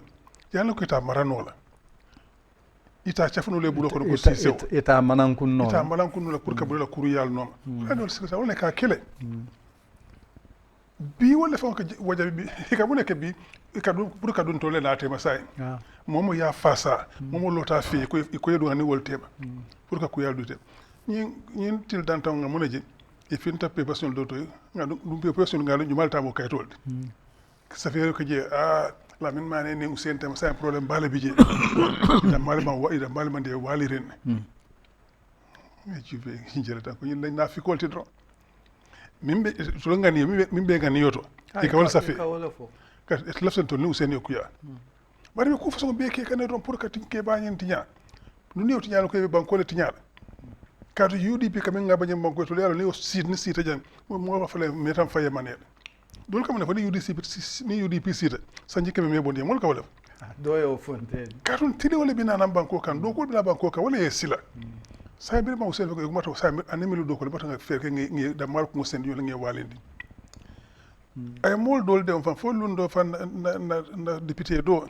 yalla ko ta marano la ita chafno le bulo ko si sew ita manan kunno la pour ka bulo kuru yalla noma ano silata wala ka kele bi wala fa ko wajabi bi ka muneke bi ka do pour ka don to le la tema say momo ya fasa momo lota fi ko yedo ni wol tema pour ka ku yalla du tem ñi til dantaw nga munaje if you tap personal do to nga personal nga ñu malta mo kaytol ça fait que je la min mané ni Hussein tam c'est un problème bala bi je da malama wa ida malama de wali ren ci be hinjere tan ko ñin lañ na fi kolti dro mimbe to ngani mimbe ngani yoto e ka wala ça fait ka lafsan to ni Hussein yokuya bari ko façon be ke kan don pour ka tinke ba ñen tinya nu neew tinya ko be banko le tinya kadu UDP kamen nga bañam banko to yalla ni sit ni sita jan mo wa fale metam faye manel dol kam ne ko ni UDP sita sanji kebe me bondi mo ka wala do yo fonte kadu tili wala bina nan banko kan do ko bina banko kan wala yesila say bir ma Hussein ko mato say anemi do ko le batanga fer ke ngi da mal ko sen yo ngi walindi ay mol dol de fan fo lundo fan na député do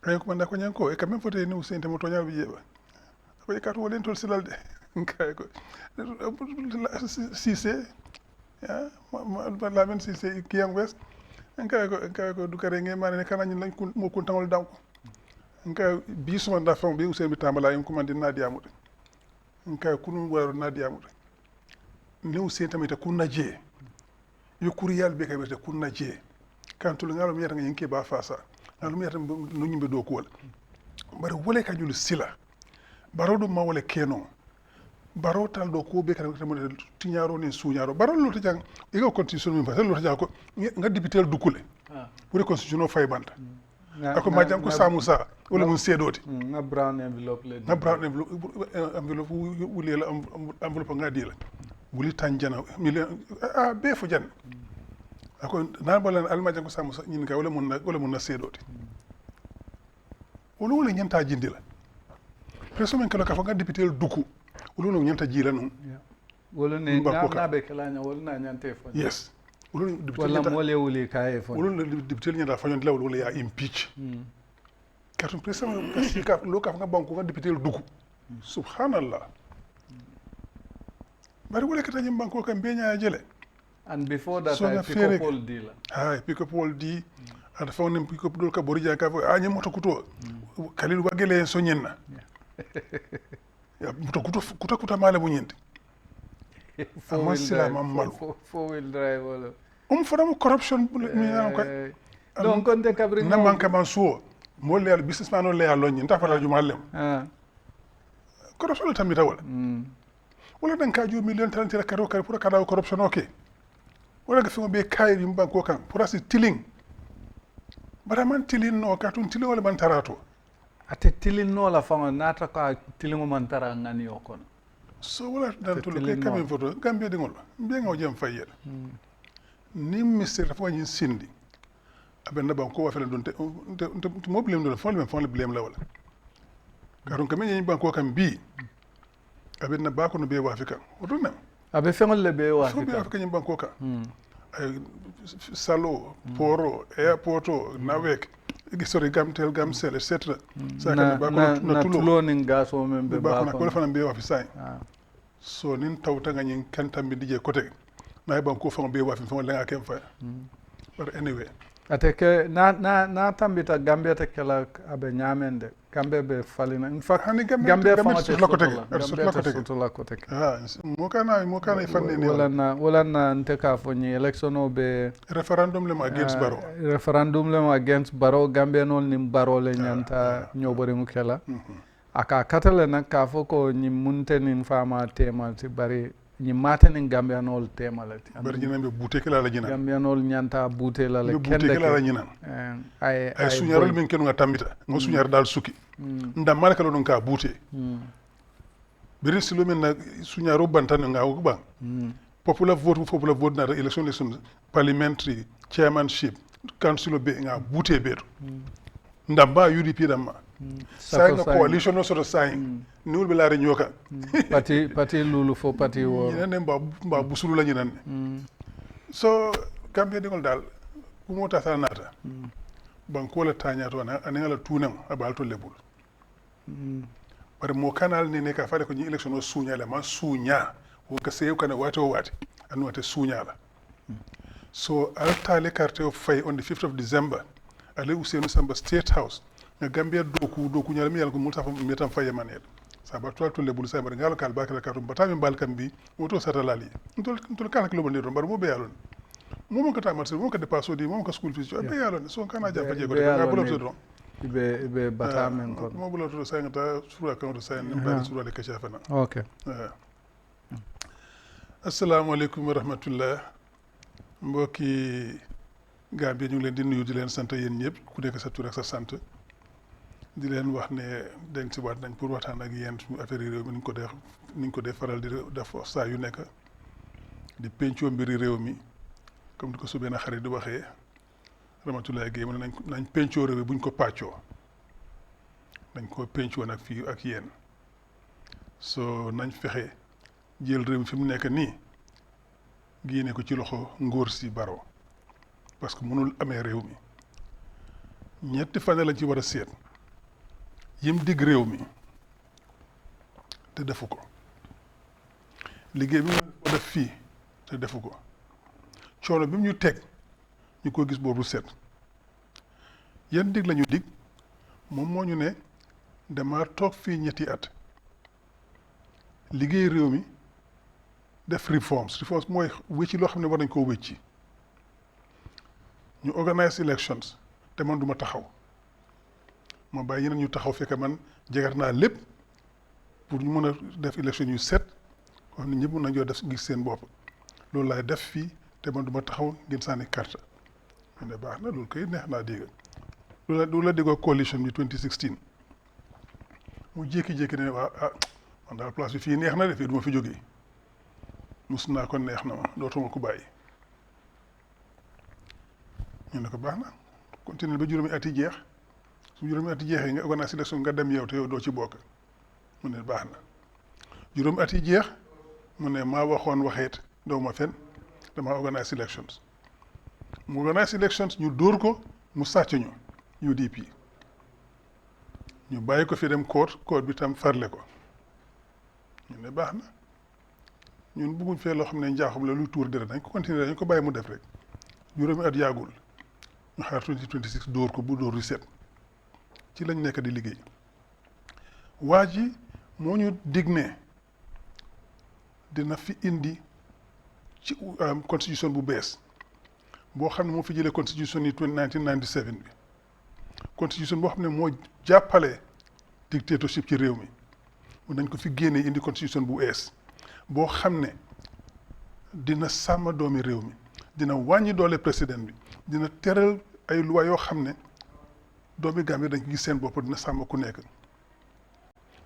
ay ko man ko nyanko e kam fote ni Hussein mo to nyaa bi jeba ko katu wolen tol silal de kay ko Cissé ya la men Cissé kiyam west kay ko du kare nge mane kana ñin lañ mo kun tangol daw kay bi suma da fam bi Hussein bi tambala yim ko man dina diamu kay kunu waro na diamu ni Hussein tamita kunna je yo kuriyal be kay be kunna je kan tul ngalo mi yata ngi ke ba fasa ngalo mi yata no ñimbe do ko wala bare wole ka jul sila baro dum ma wole keno baro tal do ko be kan mo tiñaro ni suñaro baro lo jang e go constitution mi fa lo jang ko nga député dukule pour constitution fay banta ako ma jang ko samusa wala mun sedoti nga brown envelope le nga brown envelope wuli la envelope nga di la wuli tanjana million be fo jan ako na balan alma jang ko samusa ñin ka wala mun na sedoti wala ñanta jindi la presso men kala ka fa nga député duku wala no ñanta jila non wala ne na be kala nya wala na ñante fo yes wala député wala mo le wuli kay fo wala député ñanta fa ñon lawol wala ya impeach carton presso men ka si ka lo ka fa nga banko nga député duku subhanallah bari wala ka tan banko kan be nya jele and before that I pick up all deal pick up all di ada fa nem pick up dol ka borija ka fa ñi moto kuto kalilu bagele so ñenna ya muto kuta male bu ñenti amma sila mammal four wheel drive wala fodam corruption mi ñaan ko donc on de kabri na manka man suo mo leal businessman o leal loñi nta fata ju mallem corruption tammi tawala wala dan ka ju million talentira kado kare pour kada corruption okay wala ga fimo be kay yim banko kan pour asi tiling bara man tilin no ka tun tilin wala man tarato ate tilin no la fama nata ka tilin man tara ngani yokono so wala dan to le kam photo Gambia dingol be ngaw jam fayel ni ministre fo ñin sindi abenda banko wa fele don te mo blem do fo le blem la wala karon kam ñi banko kam bi abenda ba ko no be wa fika odo nam abe fengol le be wa fika be ñi banko ka ay salo poro airport nawek gisori gamtel gamsel etc na tulo nin gaso men be ba ko fa be wa fi say so nin tawta nga ñin kantam bi dije côté na ban ko fa be wa fi fa la kem fa but anyway ateke na tambita Gambia te kala abe nyamende Gambia be falina in fact Gambia fa te la côté mo kana fanne ni wala na nteka fo ni election o be referendum le against baro Gambia non nim baro le nyanta nyobore mu kala aka katale na ka fo ko ni munte nin fama tema ti bari ni mata nin Gambia nol tema la ti bari ñina be buté kala la ñina Gambia nol ñanta buté la le kende kala la ñina ay suñaral min kenu nga tambita nga suñar dal suki ndam mala kala don ka buté bari silo men na suñaro bantan nga ko ba popular vote na election parliamentary chairmanship council be nga buté beto ndam ba UDP dam say nga coalition no sort sign nul be la renyoka parti lulu fo parti wo ñene mba busulu la ñinan so Gambia dingol dal ku mota sa nata banko la tanya to na anela tunan abal to lebul bare mo kanal ne ka fale ko ñi election no suña la ma suña wo ka sey ko na wato wati anu wate suña la so altale carte of fay on the 5th of December ale Ousainou Samba State House nga Gambia doku ñal mi yalla ko multa fa metam faye manel saba tolle bulu sabar ngalo kal bakala katum batami bal kam bi woto satalali ntol kala kilo boniro mbar mo be yalon mo ko tamal mo ko dépasso di mo ko school fees be yalon so kana jafa je ko nga bolo to don ibe batamen kon mo bolo to sayngata sura kan to sayn mbal sura le kashafana okay assalamu alaykum wa rahmatullah mbokki Gambie ñu ngi leen di nuyu di leen sant yéen ñëpp ku nekk sa tur ak sa sant di leen wax ne dañ si waat nañ pour waxtaan ak yéen suñu affaire réew mi ni ñu ko def faral di def saa yu nekk di pencoo mbiri réew mi comme ni ko su benn xarit di waxee Ramatoulaye Gueye mu ne nañ pencoo réew mi buñ ko pàccoo nañ ko pencoo nag fii ak yéen so nañ fexe jël réew mi fi mu nekk nii génne ko ci loxo ngóor si Barrow parce que mënul amee réew mi ñetti fan lañ ci war a seet yim digg réew mi te defu ko liggéey bi mu ko def fii te defu ko coono bi mu ñu teg ñu ko gis boobu set yan dig la ñu dig moom moo ñu ne dama toog fii ñetti at liggéey réew mi def reforms mooy wécci loo xam ne war nañ koo wécci ñu organise elections te man duma taxaw ma bàyyi yeneen ñu taxaw fekk man jegar naa lépp pour ñu mën a def élection yu set wax ni ñëpp mën nañoo def gis seen bopp loolu laay def fii te man duma taxaw ngeen sànni carte ñu ne baax na loolu koy neex naa dégg loolu la déggoo coalition bi 2016 mu jékki-jékki ne waa man daal place bi fii neex na de fii du ma fi jógee mus naa ko neex na ma dootuma ko bàyyi ñu ne ko baax na continuer ba juróomi at yi jeex su juróomi at yi jeexee nga organise élection nga dem yow te yow doo ci bokk mu ne baax na juróomi at yi jeex mu ne maa waxoon waxeet doo ma fen dama organise elections mu organise elections ñu dóor ko mu sàcc ñu UDP ñu bàyyi ko fi dem court bi tam farle ko ñu ne baax na ñun bëgguñ fee loo xam ne njaaxum la luy tuur deret dañ ko continuer dañ ko bàyyi mu def rek juróomi at yàggul ñu xaar 2026 dóor ko bu dóor reset ci lañ nekk di liggéey waa ji moo ñu dig ne dina fi indi ci constitution bu bees boo xam ne moo fi jëlee constitution yi 1997 bi constitution boo xam ne moo jàppale dictatorship ci réew mi mun nañ ko fi génnee indi constitution bu ees boo xam ne dina sàmm doomi réew mi dina wàññi doole président bi dina teral ay loi yoo xam ne doomi Gambie dañ ko gis seen bopp dina sàmm ku nekk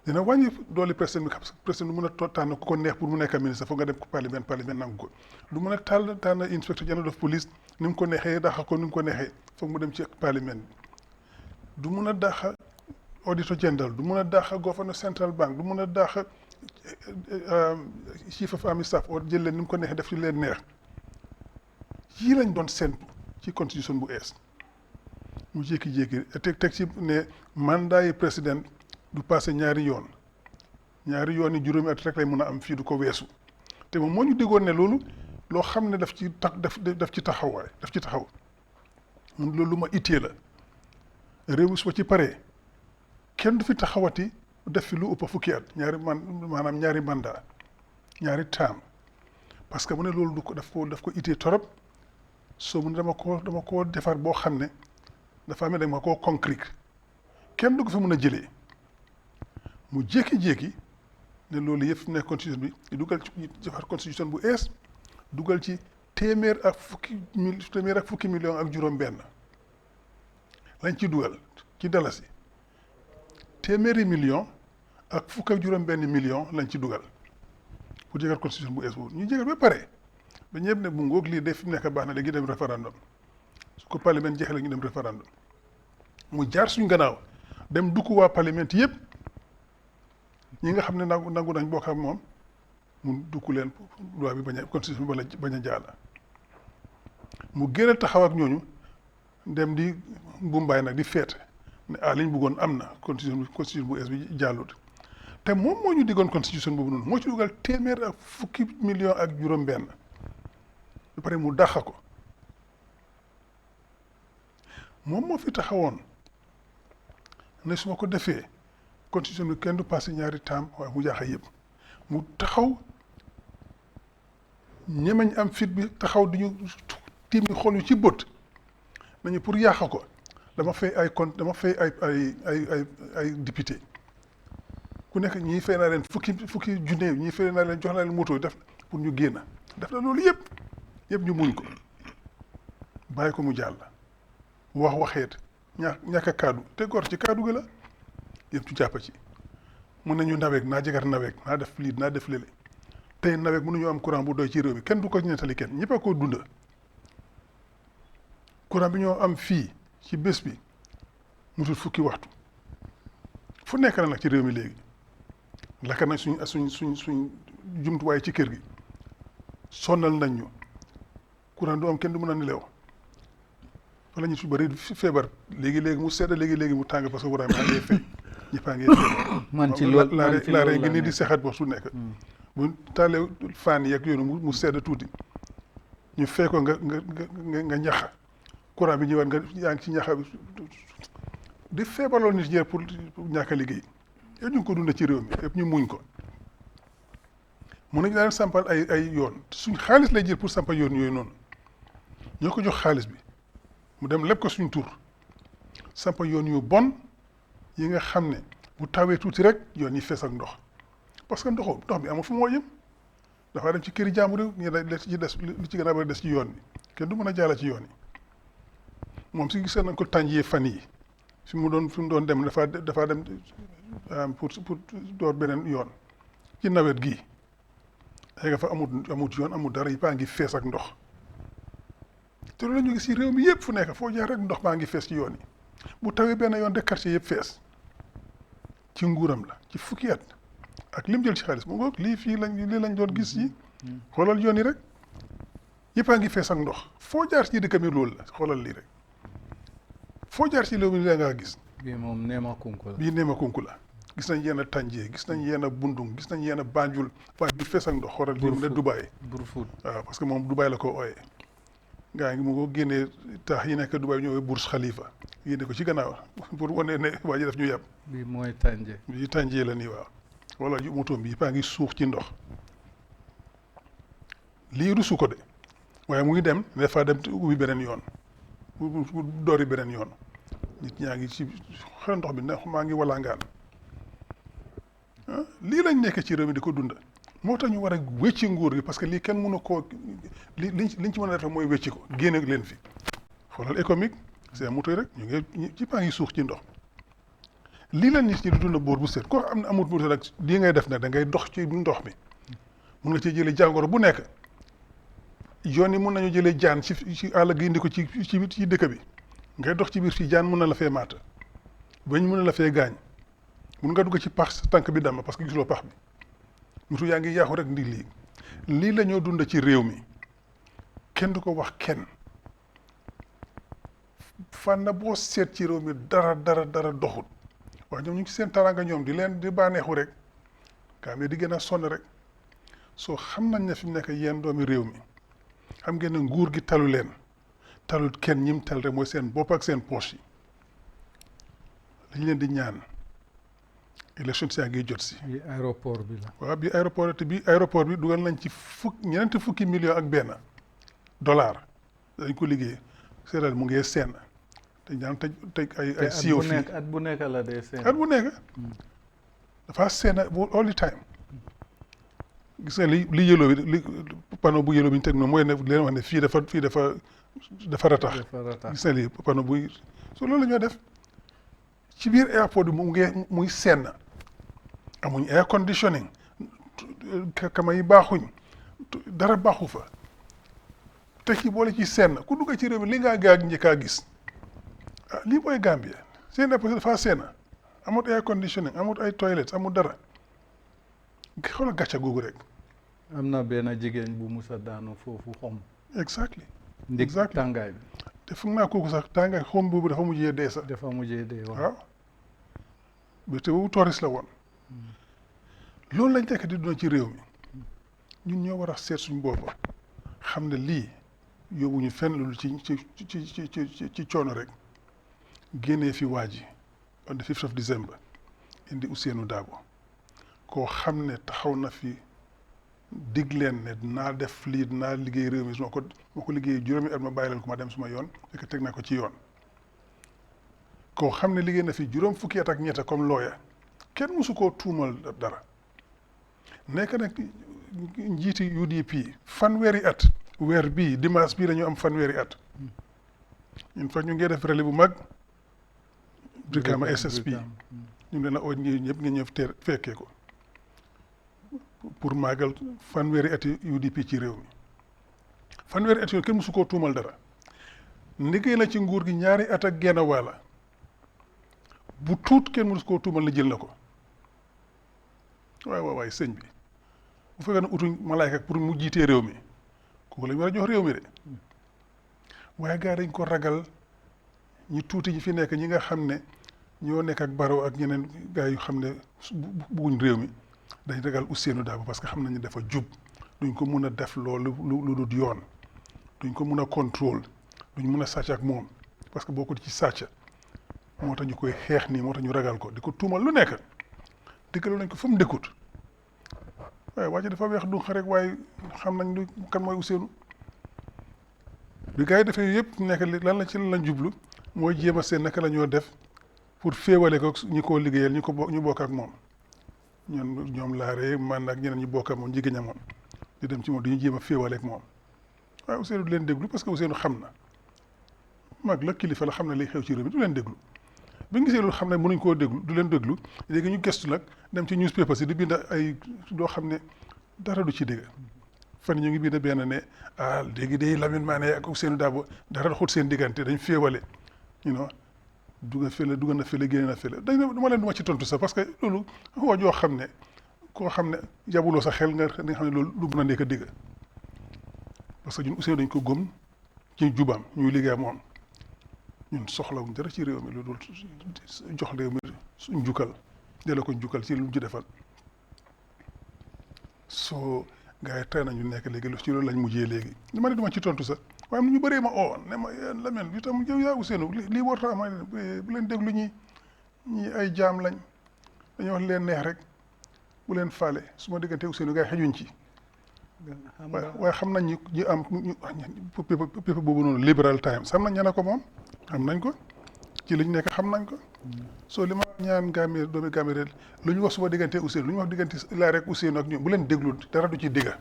dina wàññi doole président bi parce que président du mën a tànn ku ko neex pour mu nekk ministre foog nga dem ko parlement nangu ko du mën a tànn inspecteur général of police ni mu ko neexee daxa ko ni mu ko neexee foog mu dem ci parlement bi du mën a daxa auditor général du mën a daxa gouverneur central bank du mën a daxa chief of army staff o jël leen ni mu ko neexee def ci leen neex yii lañ doon séntu ci constitution bu ees mu jékki-jékki teg ci ne mandat yi président du passé ñaari yoon yi juróomi at rek lay mën a am fii du ko weesu te moom moo ñu déggoon ne loolu loo xam ne daf ci taxaw mun loolu lu ma ittee la réew mi su ci paree kenn du fi taxawati def fi lu ëpp fukki at maanaam ñaari mandat ñaari taam parce que mu ne loolu daf ko ittee torop soo mu ne dama koo defar boo xam ne dafa amee dama koo concret kenn du ko fi mën a jëlee mu jékki-jékki ne loolu yëpp fi mu nekk constitution bi dugal ci defar constitution bu ees dugal ci téeméer ak fukki million ak juróom-benn lañ ci dugal ci dalasi téeméeri million ak fukk ak juróom-benn million lañ ci dugal pour jégal constitution bu ees boobu ñu jégal ba pare ba ñëpp ne bu ngoog lii de fi mu nekk baax na léegi dem référendum su ko parlement jeexee la ñu dem référendum mu jaar suñ gannaaw dem dugg waa parlement yëpp ñi nga xam ne nangu nañ bokk ak moom mu dugg leen loi bi constitution bi bañ a jaala mu gën a taxaw ak ñooñu dem di mbumbaay nag di feete ne liñ bëggoon am na constitution bu ees bi jàllut te moom moo ñu diggoon constitution boobu noonu moo ci dugal téeméer ak fukki million ak juróom-benn ba pare mu dàq ko moom moo fi taxawoon ne su ma ko defee constitution bi kenn du passé ñaari taam waaye mu jaaxal yëpp mu taxaw ñemeñ am fit bi taxaw di ñu tiim ñu xool ñu ci bët nañu pour yàq ko dama fay ay député ku nekk ñii fay naa leen fukki junne ñii fay naa leen jox naa leen moto def pour ñu génn def na loolu yëpp ñu muñ ko bàyyi ko mu jàll waxeet ñàkk a kaddu te gor ci kaddu gi la yëpp ñu jàpp ci mun nañu naweeg naa jagar naweeg naa def lii naa def lële tey naweeg mënuñu am courant bu doy ci réew mi kenn du ko nettali kenn ñëpp a ko dunda courant bi ñoo am fii ci bés bi mutul fukki waxtu fu nekk na nag ci réew mi léegi lakk nañ suñ jumtuwaay ci kër gi sonnal nañ ñu courant du am kenn du mën a nelew wala ñu su bëri feebar léegi mu sedd léegi mu tàng parce que courant bi ngay fay ñëppaa ngay feebar man ci loolu laare ngi nii di sexat wax su nekk bu taalee fan yeeg yoonu mu sedd tuuti ñu fee ko nga ñaxa courant bi ñëwaat nga yaa ngi ci ñaxa bi di feebarloo nit ñi pour ñàkk a liggéey yëpp ñu ngi ko dund ci réew mi yëpp ñu muñ ko mun nañu daan sampal ay yoon suñ xaalis lay jël pour sampal yoon yooyu noonu ñoo ko jox xaalis bi mu dem lépp ko suñ tur sampal yoon yu bon yi nga xam ne bu tawee tuuti rek yoon yi fees ak ndox parce que ndox bi amul fu moo jëm dafa dem ci këri jàmbur yi ñu li ci gën a bari des ci yoon bi kenn du mën a jaala ci yoon yi moom si gis nañ ko tànjee fan yi fi mu doon dem dafa dem pour door beneen yoon ci nawet gii ay nga fa amut yoon amul dara yi baa ngi fees ak ndox te loolu la ñu gis ci réew mi yëpp fu nekk foo jaar rek ndox baa ngi fees ci yoon yi bu tawee benn yoon de quartier yëpp fees ci nguuram la ci fukki at ak lim jël ci xaalis mu ngoog lii lañ doon gis yi xoolal yoon yi rek yëpp a ngi fees ak ndox foo jaar ci dëkk bi loolu la xoolal lii rek foo jaar ci loolu la ngaa gis. bii moom neema kunku la. bii neema kunku la gis nañ yenn tànjee gis nañ yenn bundung gis nañ yenn Banjul waaye bi fees ak ndox xoolal lii mu ne Dubaay. Burfoot waaw parce que moom Dubaay la ko ooyee. gaa ngi mu ko génnee taax yi nekk Dubaay ñëwee Burj Khalifa génne ko ci gannaaw pour wane ne waa ji daf ñu yàpp. bii mooy tànjee. bii tànjee la nii waaw. wala yu motoom bi paa ngi suux ci ndox lii rusu ko de waaye mu ngi dem dafa dem ubbi beneen yoon bu doori beneen yoon nit ñaa ngi ci xel ndox bi ne maa ngi walangaan lii lañ nekk ci réew mi di ko dunda moo tax ñu war a wécci nguur gi parce que lii kenn mënu koo liñ ci mën a def mooy wécci ko génne leen fi xoolal économique c'est moto rek ñu ngi ci paa ngi suux ci ndox lii la nit ñi di dund boor bu set koo am ne amut moto nag lii ngay def nag da ngay dox ci ndox mi mun nga cee jëlee jàngoro bu nekk yoon yi mun nañu jëlee jaan ci àll gi indi ko ci dëkk bi ngay dox ci biir fii jaan mun na la fee maata bañ mun na la fee gaañ mun nga dugg ci pax sa tànk bi dama parce que gisuloo pax bi moto yaa ngi yaaxu rek ndi lii la ñoo dund ci réew mi kenn du ko wax kenn fànn boo seet ci réew mi dara doxul waaye ñoom ñu ngi seen taranga ñoom di bànneexu rek Gambie di gën a sonn rek soo xam nañ ne fi mu nekk yéen doomi réew mi xam ngeen ne nguur gi talu leen talut kenn ñim tal rek mooy seen bopp ak seen poche yi lañ leen di ñaan élection si yaa ngi jot si. bi aéroport bi la. waaw bi aéroport bi dugal nañ ci ñeenti fukki millions ak benn dollar dañ ko liggéey seetal mu ngi seen te ñaan tëj ay CEO fii at bu nekk la dee seen. at bu nekk dafa seen all the time gis nga li yellow bi li panneau bu yellow bi ñu teg noonu mooy ne leen wax ne fii dafa ratax gis nga lii panneau buy so loolu la ñoo def ci biir airport bi muy seen amuñ air conditioning kama yi baaxuñ dara baaxu fa te ci boole ci seen ku dugg ci réew mi li ngaa gaag njëkkaa gis lii mooy Gambie seen airport dafa seen amut air conditioning amut ay toilets amut dara xoolal gàcce googu rek. am na benn jigéen bu musa daanu foofu xom. exactly ndig tàngaay bi. te foog naa kooku sax tàngaay xom boobu dafa mujjee dee sax. dafa mujjee dee waaw. ba te boobu touriste la woon. loolu lañ nekk di dund ci réew mi ñun ñoo war a seet suñu bopp xam ne lii yóbbuñu fenn loolu ci coono rek génnee fi waa ji on the 5th of December indi Ousseynou Dabo koo xam ne taxaw na fi dig leen ne dinaa def lii dinaa liggéey réew mi su ma ko liggéey juróomi at ma bàyyi leen ko ma dem suma yoon fekk teg na ko ci yoon koo xam ne liggéey na fi juróom fukki at ak ñett comme lawyer kenn mësu koo tuumal dara nekk nag njiiti UDP fanweeri at weer bii dimanche bii dañu am fanweeri at ñun fa ñu ngi def rallye bu mag Brikama SSP ñu leen a oo ñëpp ngeen ñëw fekkee ko pour màggal fanweeri ati UDP ci réew mi fanweeri at yooyu kenn mësu koo tuumal dara liggéey na ci nguur gi ñaari at ak genn wàlla bu tuut kenn mësu koo tuumal ne jël na ko waay sëñ bi bu fekkee ne utuñ malaayka pour mu jiitee réew mi kooku lañ war a jox réew mi de waaye gars dañ ko ragal ñi tuuti ñi fi nekk ñi nga xam ne ñoo nekk ak Barrow ak ñeneen gars yu xam ne bugguñ réew mi dañ ragal Ousseynou Dabo parce que xam nañu dafa jub duñ ko mun a def loolu lu dul yoon duñ ko mun a contrôle duñ mun a sàcc ak moom parce que boo ko ci sàcc moo tax ñu koy xeex nii moo tax ñu ragal ko di ko tuumal lu nekk dëggalu nañ ko fa mu dëkkut waaye waa ji dafa weex du rek waaye xam nañ lu kan mooy Ousseynou bi gars yi defee yëpp nekk lan la ci lan lañ jublu mooy jéem a seen naka la ñoo def pour féewale ko ñi ko liggéeyal ñu bokk ak moom ñoom laaree man ak ñeneen ñu bokk ak moom jigéen moom di dem ci moom dañu jéem a féewale ak moom waaye Ousseynou du leen déglu parce que Ousseynou xam na mag la kilifa la xam na liy xew ci réew mi du leen déglu bi nga gisee loolu xam ne mënuñ koo déglu du leen déglu léegi ñu gëstu nag dem ci newspaper si di bind ay loo xam ne dara du ci dégg fan ñu ngi bind benn ne léegi day Lamine Mané ak Ousseynou Dabo dara xut seen diggante dañ féewale dugg na fële génne na fële dama leen duma ci tontu sax parce que loolu wax joo xam ne koo xam ne yabuloo sa xel nga xam ne loolu lu mën a nekk dëgg parce que ñun Ousseynou dañ ko gëm ci jubam ñuy liggéey moom ñun soxlawuñ dara ci réew mi lu dul jox réew mi suñ njukkal delloo ko njukkal ci lu mu ci defal soo gars yi tey nañu nekk léegi ci loolu lañ mujjee léegi li ma ne duma ci tontu sax waaye am na ñu bëree ma oo ne ma Lamine bi tam yow yaa Ousseynou lii war tax ma bu leen déglu ñi ay jaam lañ dañoo wax leen neex rek bu leen faale su ma diggante Ousseynou gars yi xejuñ ci waaye xam nañ ñi am pépp boobu noonu Liberal Times xam nañ ña ne ko moom xam nañ ko ci liñ nekk xam nañ ko soo li ma ñaan Gambie doomi Gambie rek lu ñu wax suma diggante Ousseynou lu ñu wax diggante laa rek Ousseynou ak ñoom bu leen déglu dara du ci digga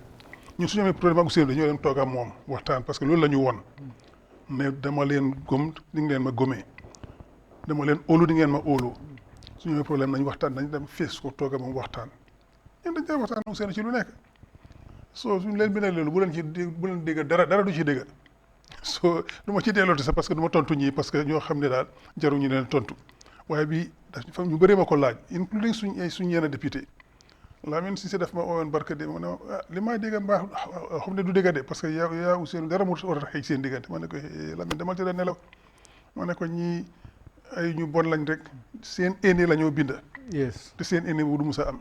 ñun su ñu amee problème ak Ousseynou dañoo leen toog ak moom waxtaan parce que loolu la ñu won mais dama leen gëm di ngeen ma gëmee dama leen óolu di ngeen ma óolu su ñu amee problème nañ waxtaan nañ dem fees ko toog ak moom waxtaan ñun dañ cee waxtaan Ousseynou ci lu nekk soo suñ leen bindee loolu bu leen dégg dara du ci dégg soo du ma ci dellooti sax parce que du ma tontu ñii parce que ñoo xam ne daal jaruñu leen tontu waaye bii dafa ñu bëree ma ko laaj including suñ yenn député Lamine Cissé daf ma oowoon barke de ma ne li maa dégg mbaax xam ne du dégg de parce que yaa Ousseynou dara mu war a xëy seen diggante ma ne ko Lamine demal tëdd nelaw ma ne ko ñii ay ñu bon lañ rek seen ennemi la ñoo binda te seen ennemi bu du mus a am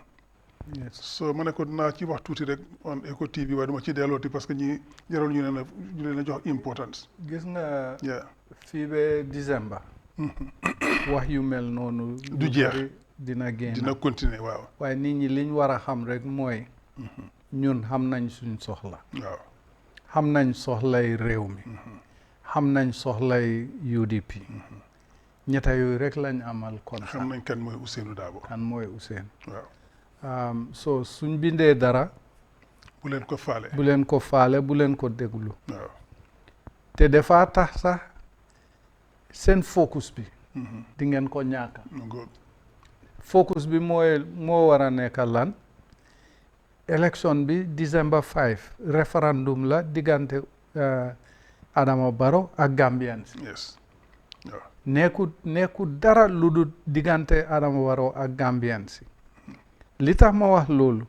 so ma ne ko dinaa ci wax tuuti rek on Eco TV waaye duma ci dellooti parce que ñi jaral ñu leen a jox importance gis nga fii ba décembre wax yu mel noonu du jeex dina génn dina continuer waaw waaye nit ñi liñ war a xam rek mooy ñun xam nañ suñ soxla waaw xam nañ soxlay réew mi xam nañ soxlay UDP ñetta yooyu rek lañ amal kon xam nañ kan mooy Ousseynou Dabo waaw so suñ bindee dara bu leen ko faale bu leen ko déglu waaw te dafa tax sax seen focus bi di ngeen ko ñàkk focus bi moo war a nekk lan élection bi December 5 référendum la diggante Adama Barrow ak Gambians nekku dara lu dul diggante Adama Barrow ak Gambians li tax ma wax loolu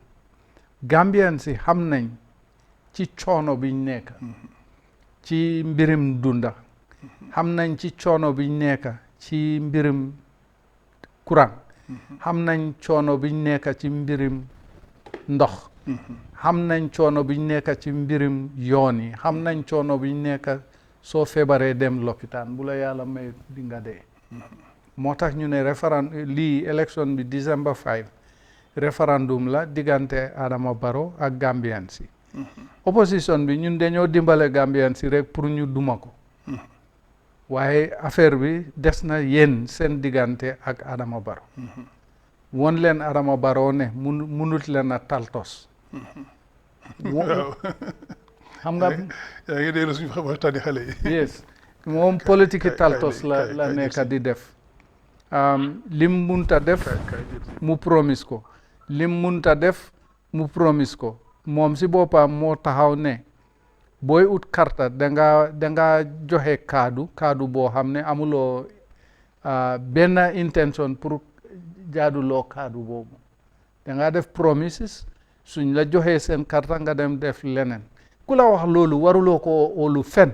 Gambians xam nañ ci coono biñ nekk ci mbirim dunda xam nañ ci coono biñ nekk ci mbirim courant xam nañ coono biñ nekk ci mbirim ndox xam nañ coono biñ nekk ci mbirim yoon yi xam nañ coono biñ nekk soo feebaree dem lopitaan bu la yàlla may di nga dee moo tax ñu ne lii élection bi December 5 référendum la diggante Adama Barrow ak Gambian si opposition bi ñun dañoo dimbale Gambian si rek pour ñu duma ko waaye affaire bi des na yéen seen diggante ak Adama Barrow won leen Adama Barrow ne munut leen a taltos xam nga yaa ngi déglu suñu waxtaani xale yi yes moom politique taltos la nekk di def lim munta def mu promise ko lim munta def mu promise ko moom si boppam moo taxaw ne booy ut karta danga joxe kaadu boo xam ne amuloo benn intention pour jaaduloo kaadu boobu danga def promises suñ la joxee seen karta nga dem def leneen ku la wax loolu waruloo ko óolu fen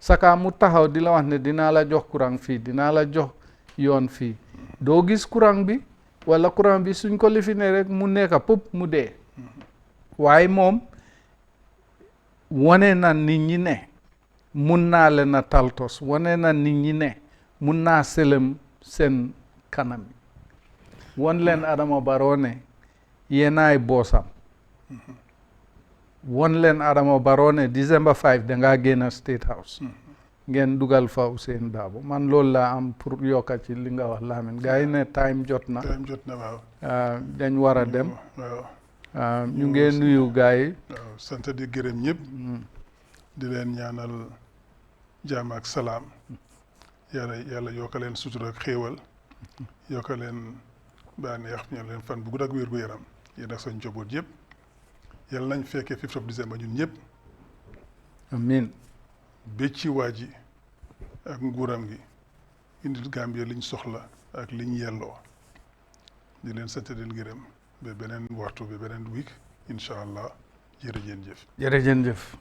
saka mu taxaw di la wax ne dinaa la jox courant fii dinaa la jox yoon fii doo gis courant bi wala courant bi suñ ko lifine rek mu nekka pëpp mu dee waaye moom wane na nit ñi ne mun naa leen a taltos wane na nit ñi ne mun naa selem seen kanam won leen Adama Barrow ne yéenaay boosam won leen Adama Barrow ne December 5 dangaa génn State House ngeen dugal fa Ousainou Darboe man loolu laa am pour yokka ci li nga wax Lamin gars yi ne time jot na waaw dañ war a dem waaw ñu ngeen nuyu gars yi waaw sant di gërëm ñëpp di leen ñaanal jaam ak salaam yàlla yokka leen sutura ak xéewal yokka leen bànneex ñaan leen fan bu gudd ak wér gu yaram yéen ak seen njaboot yëpp yàlla nañ fekkee 5th of December ñun ñëpp amiin bécci waa ji ak nguuram gi indil Gambia liñ soxla ak liñ yelloo di leen sant leen gërëm ba beneen waxtu ba beneen week incha allah jërëjëf jëf